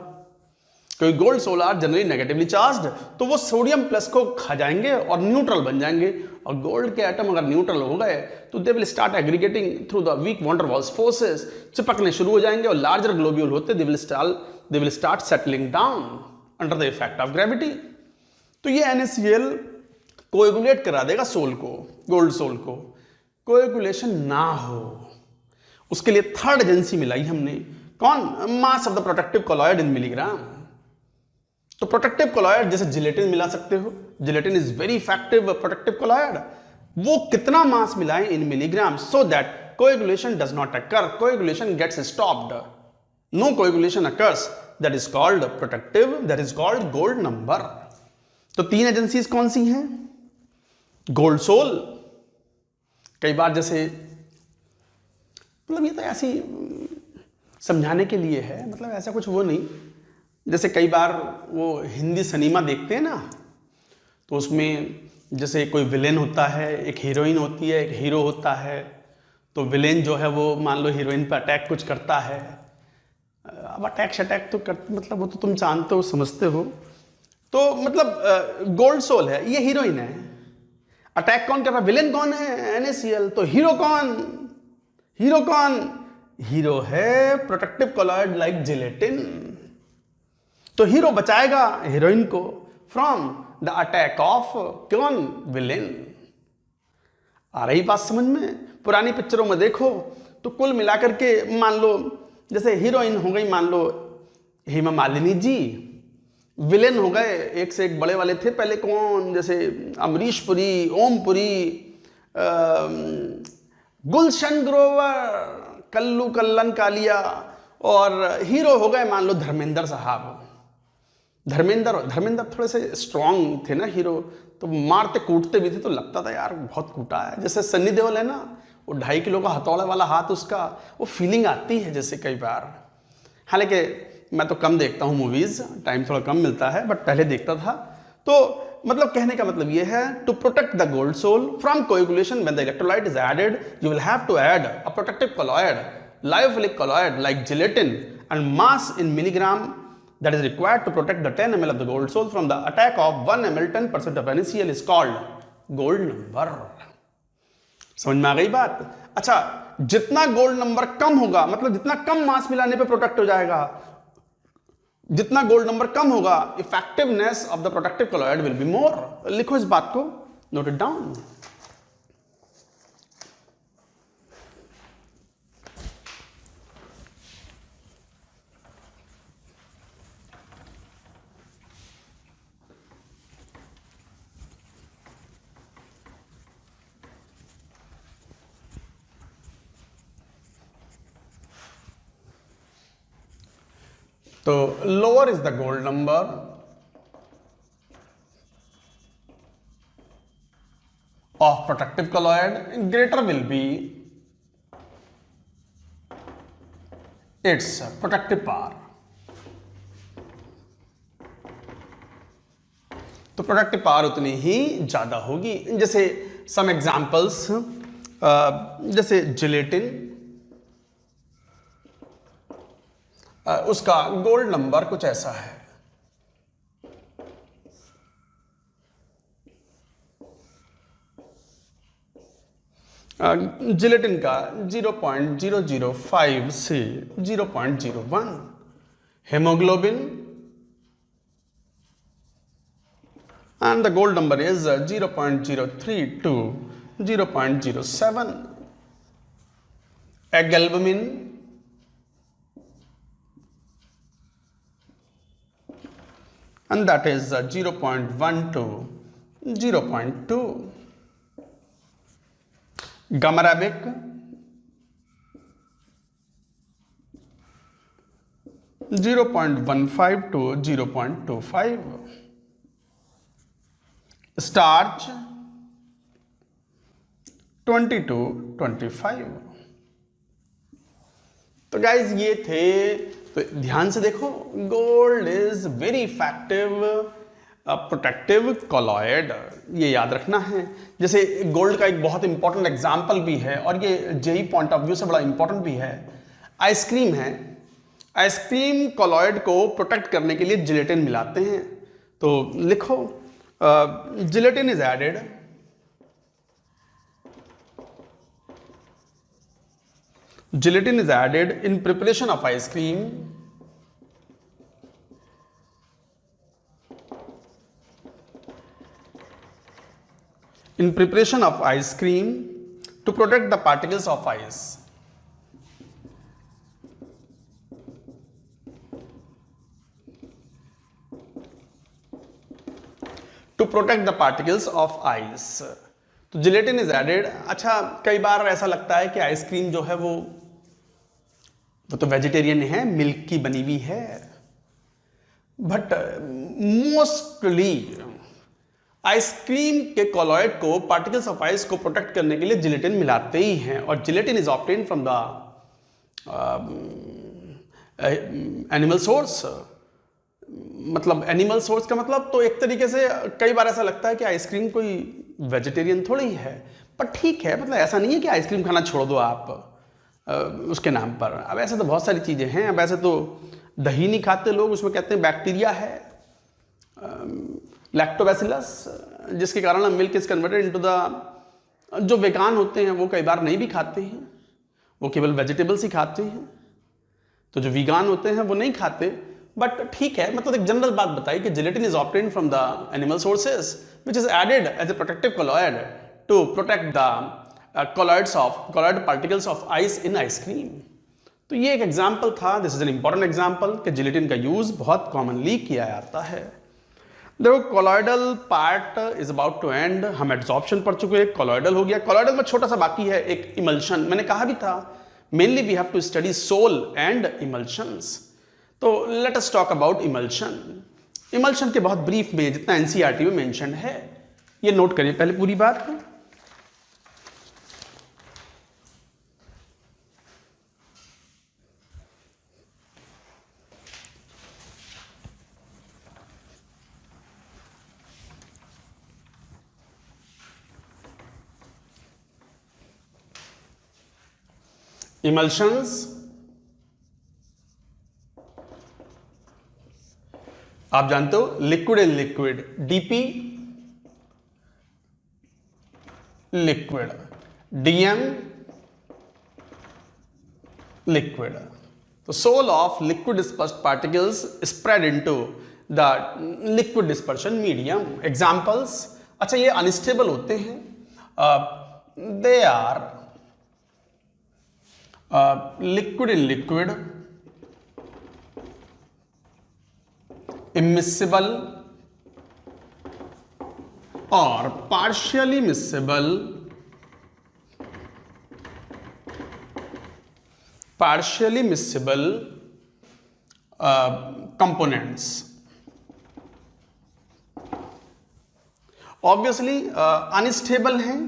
[SPEAKER 1] क्योंकि gold sol are generally negatively charged, तो वो सोडियम प्लस को खा जाएंगे और न्यूट्रल बन जाएंगे। और गोल्ड के एटम अगर न्यूट्रल हो गए तो they will start aggregating through the weak van der Waals forces, चिपकने शुरू हो जाएंगे और लार्जर ग्लोब्यूल होते they will start settling down under the effect of gravity. तो ये NaCl कोएगुलेट करा देगा सोल को, गोल्ड सोल को। कोएगुलेशन ना हो उसके लिए थर्ड एजेंसी मिलाई हमने, कौन? Mass of the protective colloid in milligram. तो प्रोटेक्टिव कॉलॉइड जैसे जिलेटिन मिला सकते हो, gelatin is very effective protective colloid. वो कितना मास मिलाएं? In milligram, so that coagulation does not occur, coagulation gets stopped, no coagulation occurs, that is called protective, that is called gold number. तो तीन agencies कौन सी हैं? Gold soul, कई बार जैसे मतलब ये तो ऐसी समझाने के लिए है, मतलब ऐसा कुछ वो नहीं। जैसे कई बार वो हिंदी सिनेमा देखते हैं ना, तो उसमें जैसे कोई विलेन होता है, एक हीरोइन होती है, एक हीरो होता है। तो विलेन जो है वो मान लो हीरोइन पर अटैक कुछ करता है। अब अटैक तो कर, मतलब वो तो तुम जानते हो, समझते हो। तो मतलब गोल्ड सोल है, ये हीरोइन है। अटैक कौन कर रहा है? विलेन कौन है? NaCl। तो हीरो कौन? हीरो है प्रोटेक्टिव कॉलॉइड लाइक जिलेटिन। तो हीरो बचाएगा हीरोइन को फ्रॉम द अटैक ऑफ कौन? विलेन। आ रही बात समझ में? पुरानी पिक्चरों में देखो तो कुल मिलाकर के मान लो जैसे हीरोइन हो गई मान लो हेमा मालिनी जी, विलेन हो गए एक से एक बड़े वाले थे पहले, कौन? जैसे अमरीश पुरी, ओम पुरी, गुलशन ग्रोवर, कल्लू कल्लन कालिया। और हीरो हो गए मान लो धर्मेंद्र साहब। धर्मेंद्र थोड़े से स्ट्रांग थे ना हीरो, तो मारते कूटते भी थे, तो लगता था यार बहुत कूटा है। जैसे सन्नी देओल है ना, वो 2.5 किलो का हथौड़ा वाला हाथ, उसका वो फीलिंग आती है जैसे कई बार। हालांकि मैं तो कम देखता हूँ मूवीज, टाइम थोड़ा कम मिलता है, बट पहले देखता था। तो मतलब कहने का मतलब ये है, to protect the gold sol from coagulation when the electrolyte is added, you will have to add a protective colloid, lyophilic colloid like gelatin, and mass in milligram that is required to protect the 10 ml of the gold soul from the attack of 1 ml 10% of NaCl is called gold number। समझ में आ गई बात? अच्छा, जितना gold number कम होगा, मतलब जितना कम मास मिलाने पे प्रोटेक्ट हो जाएगा, जितना गोल्ड नंबर कम होगा, effectiveness of the protective colloid will be more. लिखो इस बात को, नोट इट डाउन। तो lower is the gold number of protective colloid, greater will be its protective power. तो प्रोडक्टिव पावर उतनी ही ज्यादा होगी। जैसे सम एग्जांपल्स, जैसे जिलेटिन, उसका गोल्ड नंबर कुछ ऐसा है। जिलेटिन का 0.005 से 0.01, haemoglobin and the gold number is 0.03 to 0.07, egg albumin and that is 0.1 to 0.2, gamma arabic 0.15 to 0.25, starch 20 to 25। तो गाइज ये थे, तो ध्यान से देखो, gold is very effective protective colloid, ये याद रखना है। जैसे गोल्ड का एक बहुत इंपॉर्टेंट एग्जाम्पल भी है और ये जेई पॉइंट ऑफ व्यू से बड़ा इंपॉर्टेंट भी है, आइसक्रीम है। आइसक्रीम कॉलॉयड को प्रोटेक्ट करने के लिए जिलेटिन मिलाते हैं। तो लिखो, gelatin is added in preparation of ice cream to protect the particles of ice. To protect the particles of ice. तो जिलेटिन इज एडेड। अच्छा, कई बार ऐसा लगता है कि आइसक्रीम जो है वो तो वेजिटेरियन है, मिल्क की बनी हुई है, बट मोस्टली आइसक्रीम के कॉलॉयड को, पार्टिकल्स ऑफ आइस को प्रोटेक्ट करने के लिए जिलेटिन मिलाते ही हैं। और gelatin is obtained from the animal source. मतलब एनिमल सोर्स का मतलब, तो एक तरीके से कई बार ऐसा लगता है कि आइसक्रीम कोई वेजिटेरियन थोड़ी है, पर ठीक है, मतलब ऐसा नहीं है कि आइसक्रीम खाना छोड़ दो आप उसके नाम पर। अब ऐसे तो बहुत सारी चीज़ें हैं। अब ऐसे तो दही नहीं खाते लोग, उसमें कहते हैं बैक्टीरिया है, लैक्टोबैसिलस, जिसके कारण milk is converted into the. जो वेगान होते हैं वो कई बार नहीं भी खाते हैं, वो केवल वेजिटेबल्स ही खाते हैं। तो जो वीगान होते हैं वो नहीं खाते, बट ठीक है, मतलब एक जनरल बात बताई कि gelatin is obtained from the animal sources which is added as a protective colloid to protect the colloid particles of ice in ice cream. तो ये एक एग्जाम्पल था, this is an important example कि जिलेटिन का use बहुत commonly किया जाता है। देखो, colloidal part is about to end. हम एड्सॉर्प्शन पढ़ चुके हैं, कॉलॉयडल हो गया। कॉलॉयडल में छोटा सा बाकी है एक इमल्शन। मैंने कहा भी था mainly we have to study sol and emulsions. तो let us talk about emulsion. Emulsion के बहुत ब्रीफ में, जितना एनसीईआरटी में मेंशन है, ये नोट करिए पहले पूरी बात। इमल्शंस, आप जानते हो, liquid and liquid, DP liquid, DM liquid. तो sol of liquid dispersed particles spread into the liquid dispersion medium. Examples, अच्छा ये अनस्टेबल होते हैं, they are liquid in liquid, immiscible or partially miscible, components. Obviously unstable हैं,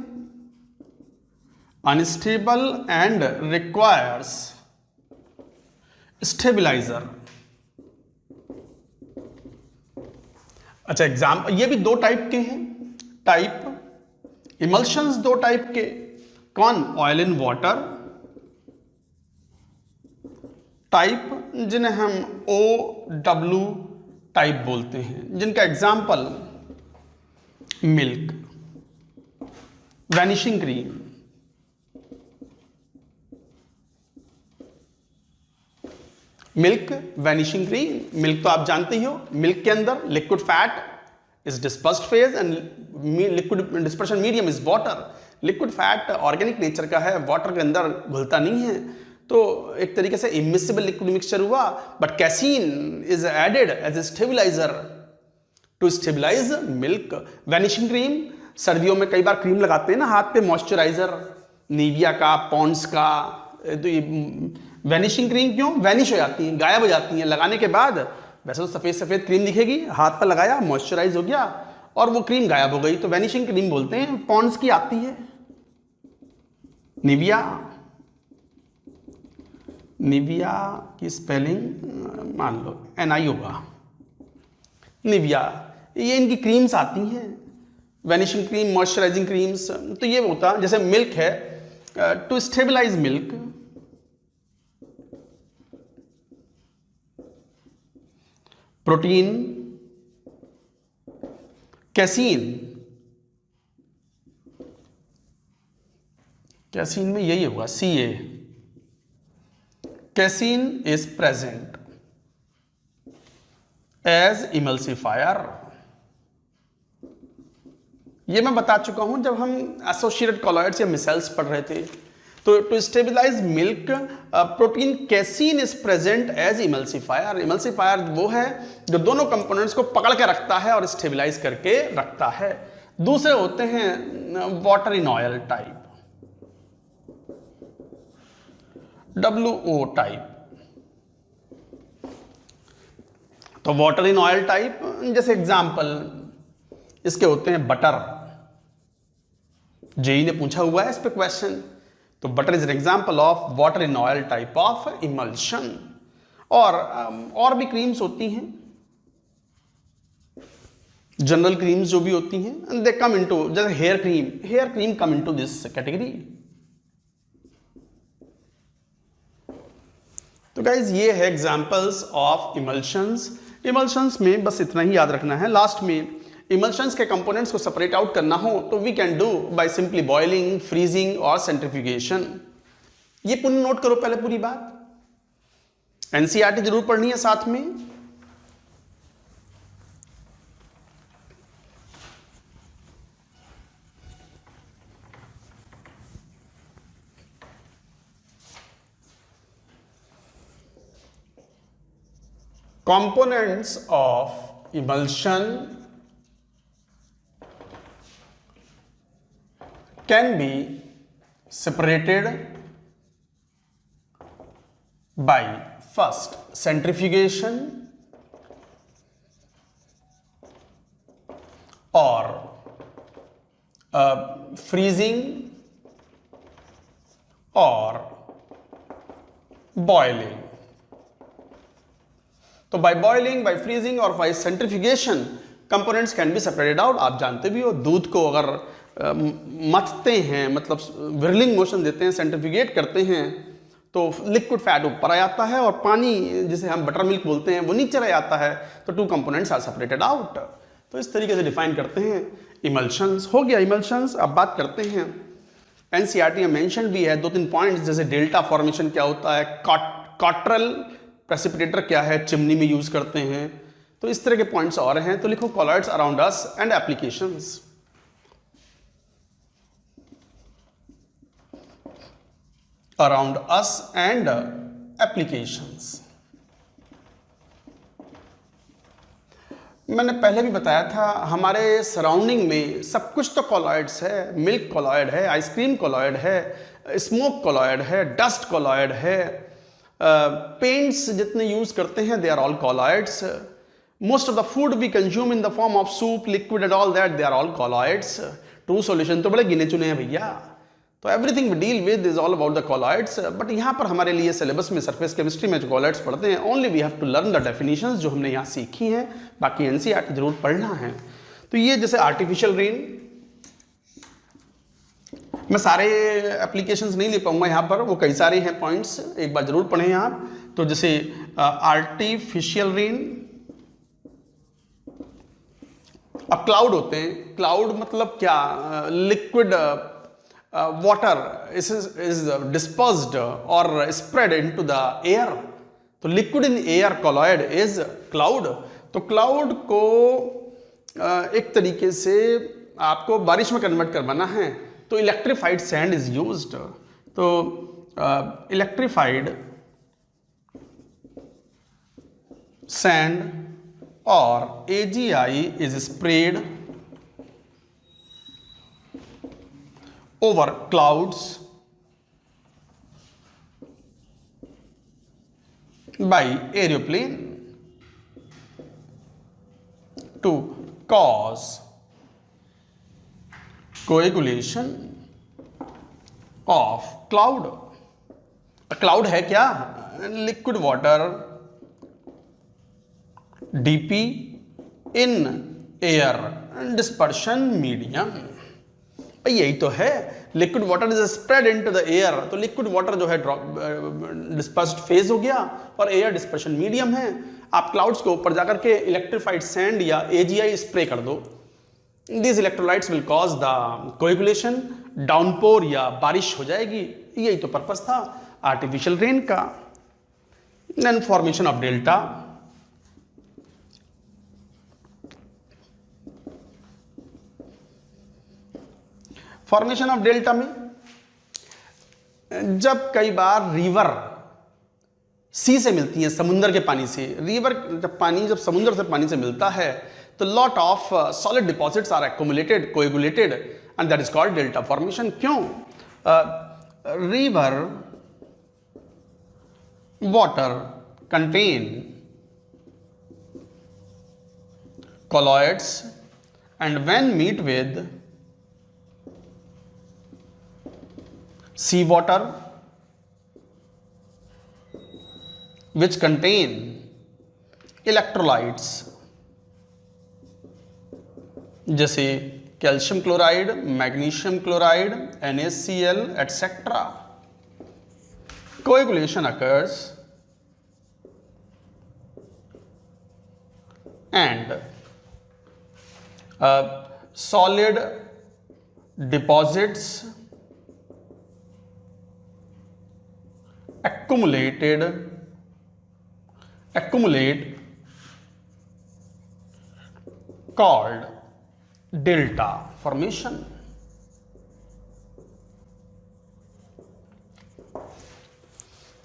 [SPEAKER 1] unstable and requires stabilizer. अच्छा, ये भी दो टाइप के हैं, टाइप इमल्शंस दो टाइप के। कौन? ऑयल इन वाटर टाइप, जिन्हें हम OW टाइप बोलते हैं, जिनका example milk, vanishing cream, milk, vanishing cream. Milk तो आप जानते ही हो, मिल्क के अंदर liquid fat is dispersed phase and liquid dispersion medium is water. Liquid fat organic nature का है, वाटर के अंदर घुलता नहीं है, तो एक तरीके से इमिसिबल लिक्विड मिक्सचर हुआ। But casein is added as a stabiliser to stabilise milk. Vanishing cream, सर्दियों में कई बार क्रीम लगाते हैं ना हाथ पे, मॉइस्चराइजर, निविया का, पॉन्ड्स का। तो ये वैनिशिंग क्रीम क्यों? वैनिश हो जाती हैं, गायब हो जाती हैं लगाने के बाद। वैसे तो सफ़ेद सफ़ेद क्रीम दिखेगी, हाथ पर लगाया, मॉइस्चराइज हो गया और वो क्रीम गायब हो गई, तो वैनिशिंग क्रीम बोलते हैं। पॉन्ड्स की आती है निविया, निविया की स्पेलिंग मान लो NI होगा, निविया। ये इनकी क्रीम्स आती हैं, वैनिशिंग क्रीम, मॉइस्चराइजिंग क्रीम्स। तो ये होता, जैसे मिल्क है, to stabilise milk, protein, casein. Casein में यही होगा, CA। Casein is present as emulsifier. ये मैं बता चुका हूं जब हम एसोसिएटेड कॉलॉइड्स या मिसाइल्स पढ़ रहे थे। तो to stabilise milk, protein casein is present as emulsifier. Emulsifier वो है जो दोनों कंपोनेंट्स को पकड़ के रखता है और स्टेबलाइज करके रखता है। दूसरे होते हैं water in oil type, WO type. तो वाटर इन ऑयल टाइप, जैसे एग्जांपल इसके होते हैं बटर। जेई ने पूछा हुआ है इस पे क्वेश्चन। तो butter is an example of water in oil type of emulsion. और भी क्रीम्स होती हैं, जनरल क्रीम्स जो भी होती हैं, दे कम इनटू, जैसे hair cream come into this category. तो गाइज ये है एग्जांपल्स ऑफ इमल्शंस। इमल्शंस में बस इतना ही याद रखना है। लास्ट में इमल्शंस के कंपोनेंट्स को सेपरेट आउट करना हो तो we can do by simply boiling, freezing और सेंट्रीफ्यूगेशन। ये पुनः नोट करो पहले पूरी बात, NCERT जरूर पढ़नी है साथ में। Components of emulsion can be separated by first centrifugation or freezing or boiling। तो बाय बॉइलिंग, बाय फ्रीजिंग और bye centrifugation components can be separated out. आप जानते भी हो, दूध को अगर मथते हैं, मतलब विरलिंग मोशन देते हैं, सेंट्रीफ्यूगेट करते हैं, तो लिक्विड फैट ऊपर आ जाता है और पानी, जिसे हम बटर मिल्क बोलते हैं, वो नीचे रह जाता है। तो two components are separated out. तो इस तरीके से डिफाइन करते हैं इमल्शंस। हो गया इमल्शंस। अब बात करते हैं, NCERT में मेंशन भी है 2-3 पॉइंट्स, जैसे डेल्टा फॉर्मेशन क्या होता है, कॉट्रल प्रेसिपिटेटर क्या है, चिमनी में यूज करते हैं। तो इस तरह के पॉइंट्स और हैं। तो लिखो colloids around us and applications. Around us and applications. मैंने पहले भी बताया था, हमारे सराउंडिंग में सब कुछ तो कॉलॉइड्स है। मिल्क कॉलॉइड है, आइसक्रीम कॉलॉइड है, स्मोक कॉलॉइड है, डस्ट कॉलॉइड है, पेंट्स जितने यूज करते हैं they are all colloids. Most of the food we consume in the form of soup, liquid and all that, they are all colloids. True solution तो बड़े गिने चुने हैं भैया. तो everything we deal with is all about the colloids. But यहाँ पर हमारे लिए सिलेबस में सरफेस केमिस्ट्री में जो कॉलॉइड्स पढ़ते हैं, only we have to learn the definitions जो हमने यहाँ सीखी हैं. बाकी एनसीईआरटी जरूर पढ़ना है. तो ये जैसे आर्टिफिशियल रेन, मैं सारे एप्लीकेशंस नहीं ले पाऊंगा यहाँ पर, वो कई सारे हैं पॉइंट्स, एक बार जरूर पढ़ें आप. तो जैसे आर्टिफिशियल रेन, अब क्लाउड होते हैं. क्लाउड मतलब क्या? लिक्विड वाटर इज डिस्पर्स्ड और स्प्रेड इनटू द एयर. तो liquid in air colloid is cloud. तो क्लाउड को एक तरीके से आपको बारिश में कन्वर्ट करवाना है तो इलेक्ट्रीफाइड सैंड इज यूज्ड. तो इलेक्ट्रीफाइड सैंड और AgI is sprayed over clouds by aeroplane to cause coagulation of cloud. Cloud है क्या? Liquid water DP in air dispersion medium. यही तो है. Liquid water is spread into the air. तो liquid water जो है dispersed phase हो गया और एयर डिस्पर्शन मीडियम है. आप क्लाउड्स के ऊपर जाकर के इलेक्ट्रीफाइड सैंड या AgI स्प्रे कर दो. This electrolytes will cause the coagulation, downpour या बारिश हो जाएगी. यही तो पर्पस था आर्टिफिशियल रेन का. Then formation of delta. Formation of delta में जब कई बार रिवर सी से मिलती है, समुद्र के पानी से, रिवर जब पानी जब समुद्र से पानी से मिलता है तो lot of solid deposits are accumulated, coagulated and that is called delta formation. क्यों? River water contain colloids and when meet with seawater which contain electrolytes जैसे calcium chloride, magnesium chloride, NaCl etc. Coagulation occurs and solid deposits accumulate called delta formation.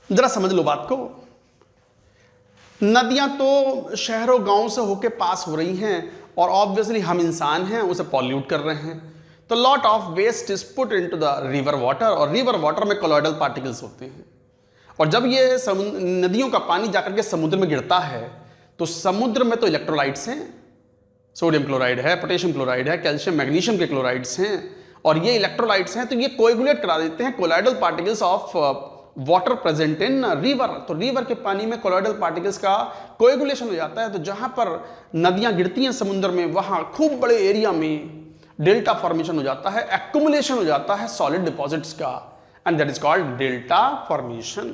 [SPEAKER 1] जरा समझ लो बात को. नदियां तो शहरों गांव से होके पास हो रही हैं और ऑब्वियसली हम इंसान हैं उसे पॉल्यूट कर रहे हैं. तो lot of waste is put into the river water और रिवर वाटर में कोलॉइडल पार्टिकल्स होते हैं. और जब ये नदियों का पानी जाकर के समुद्र में गिरता है तो समुद्र में तो इलेक्ट्रोलाइट्स हैं, सोडियम क्लोराइड है, पोटेशियम क्लोराइड है, कैल्शियम मैग्नीशियम के क्लोराइड्स हैं और ये इलेक्ट्रोलाइट्स हैं. तो ये कोएगुलेट करा देते हैं colloidal particles of water present in river. तो रिवर के पानी में कोलॉइडल पार्टिकल्स का कोएगुलेशन हो जाता है. तो जहां पर नदियां गिरती हैं समुद्र में वहां खूब बड़े एरिया में डेल्टा फॉर्मेशन हो जाता है, एक्युमुलेशन हो जाता है सॉलिड डिपॉजिट्स का and that is called delta formation.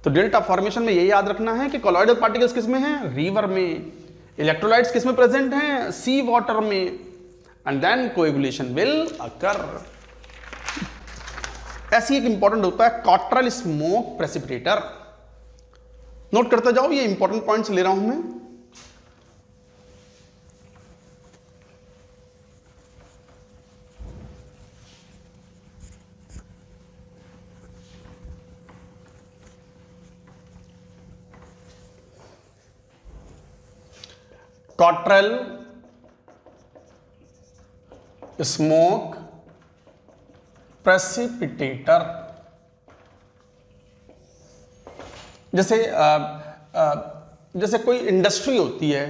[SPEAKER 1] तो डेल्टा फॉर्मेशन में ये याद रखना है कि कोलॉइडल पार्टिकल्स किस में हैं? रिवर में. इलेक्ट्रोलाइट्स किस में प्रेजेंट हैं? सी वाटर में. And then coagulation will occur. ऐसी एक इंपॉर्टेंट होता है कॉट्रल स्मोक प्रेसिपिटेटर. नोट करते जाओ, ये इंपॉर्टेंट पॉइंट्स ले रहा हूं मैं. Cottrell smoke precipitator. जैसे कोई इंडस्ट्री होती है,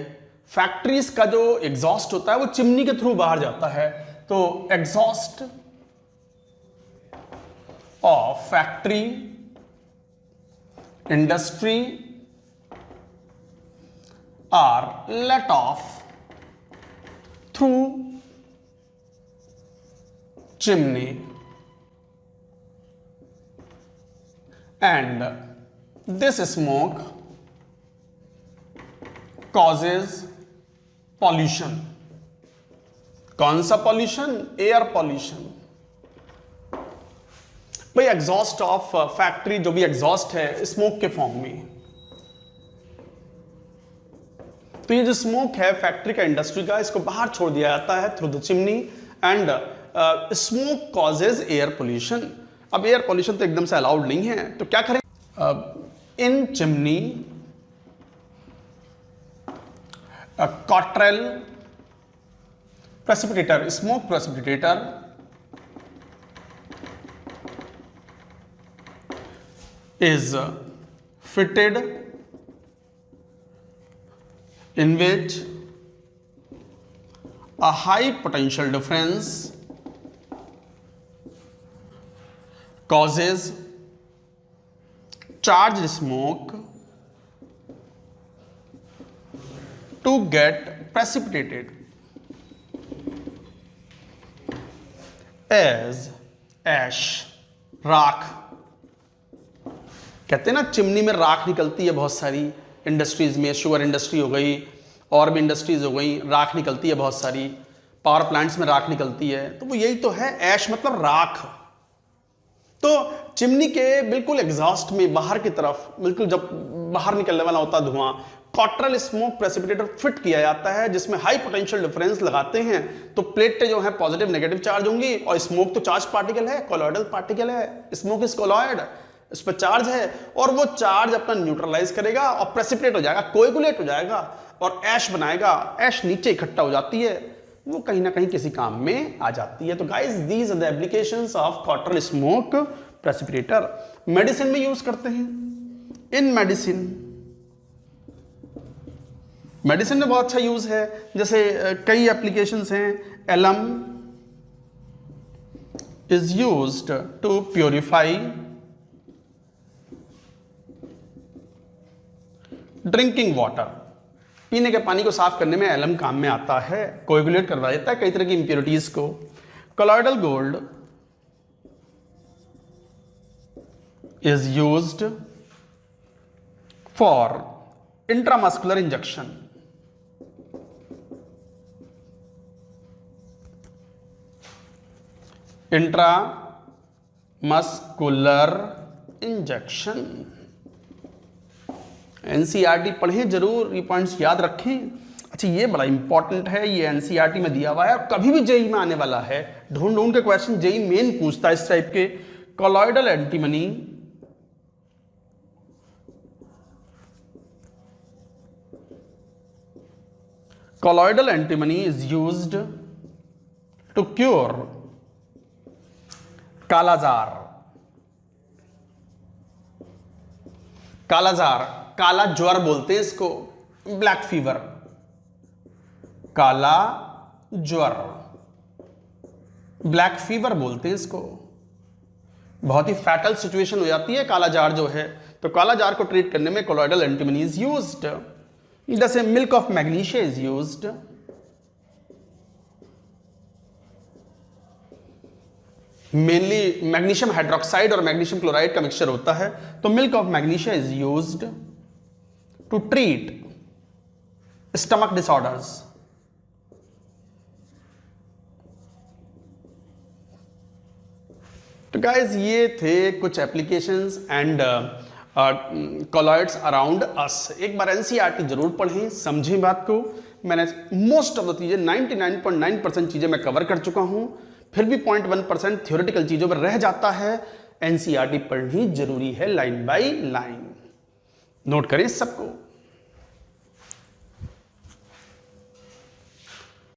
[SPEAKER 1] फैक्ट्रीज का जो एग्जॉस्ट होता है वो चिमनी के थ्रू बाहर जाता है, तो exhaust of factory industry are let off through chimney and this smoke causes pollution. कौन सा पॉल्यूशन? Air pollution. भाई एग्जॉस्ट ऑफ फैक्ट्री जो भी एग्जॉस्ट है स्मोक के फॉर्म में, तो ये जो स्मोक है फैक्ट्री का, इंडस्ट्री का, इसको बाहर छोड़ दिया जाता है through the chimney and smoke causes air pollution. अब एयर पोल्यूशन तो एकदम से अलाउड नहीं है, तो क्या करें? In chimney Cottrell precipitator, smoke precipitator is fitted in which a high potential difference causes charged smoke to get precipitated as ash, राख। कहते हैं ना चिमनी में राख निकलती है बहुत सारी इंडस्ट्रीज में, शुगर इंडस्ट्री हो गई और भी इंडस्ट्रीज हो गई, राख निकलती है बहुत सारी, पावर प्लांट्स में राख निकलती है, तो वो यही तो है, ऐश मतलब राख। तो चिमनी के बिल्कुल एग्जॉस्ट में बाहर की तरफ, बिल्कुल जब बाहर निकलने वाला होता धुआं, कॉट्रेल स्मोक प्रेसिपिटेटर फिट किया जाता है जिसमें हाई पोटेंशियल डिफरेंस लगाते हैं, तो प्लेटें जो है पॉजिटिव नेगेटिव चार्ज होंगी, और स्मोक तो चार्ज पार्टिकल है, कोलॉइडल पार्टिकल है, स्मोक इज कोलॉइड, इस पर चार्ज है, और वो चार्ज अपना न्यूट्रलाइज करेगा और प्रेसिपिटेट हो जाएगा, कोएगुलेट हो जाएगा और ऐश बनाएगा। ऐश नीचे इकट्ठा हो जाती है, वो कहीं ना कहीं किसी काम में आ जाती है। तो guys these are the applications of Cottrell smoke precipitator. Medicine में यूज करते हैं। इन मेडिसिन में बहुत अच्छा यूज है, जैसे कई एप्लीकेशंस हैं। Alum is used to purify drinking water, पीने के पानी को साफ करने में एलम काम में आता है, कोएगुलेट करवा देता है कई तरह की इंप्योरिटीज को। Colloidal gold is used for intramuscular injection. Intramuscular injection. NCERT पढ़ें जरूर, ये पॉइंट्स याद रखें। अच्छा ये बड़ा इंपॉर्टेंट है, ये एनसीईआरटी में दिया हुआ है और कभी भी जेई में आने वाला है, ढूंढ के क्वेश्चन जेई मेन पूछता है इस टाइप के। Colloidal antimony colloidal antimony is used to cure कालाजार। कालाजार, काला ज्वर बोलते हैं इसको, ब्लैक फीवर, काला ज्वर, ब्लैक फीवर बोलते हैं इसको। बहुत ही फैटल सिचुएशन हो जाती है काला जार जो है, तो काला जार को ट्रीट करने में कोलॉइडल एंटीमनी इज यूज्ड। जैसे milk of magnesia is used, mainly magnesium hydroxide और मैग्नीशियम क्लोराइड का मिक्सचर होता है, तो milk of magnesia is used to treat stomach disorders. तो गाइस ये थे कुछ applications and colloids around us. एक बार एनसीईआरटी जरूर पढ़ें, समझें बात को। मैंने मोस्ट ऑफ द चीजें 99.9% चीजें मैं कवर कर चुका हूं, फिर भी 0.1% थ्योरेटिकल चीजों पर रह जाता है। एनसीईआरटी पढ़नी जरूरी है लाइन बाय लाइन, नोट करें सबको।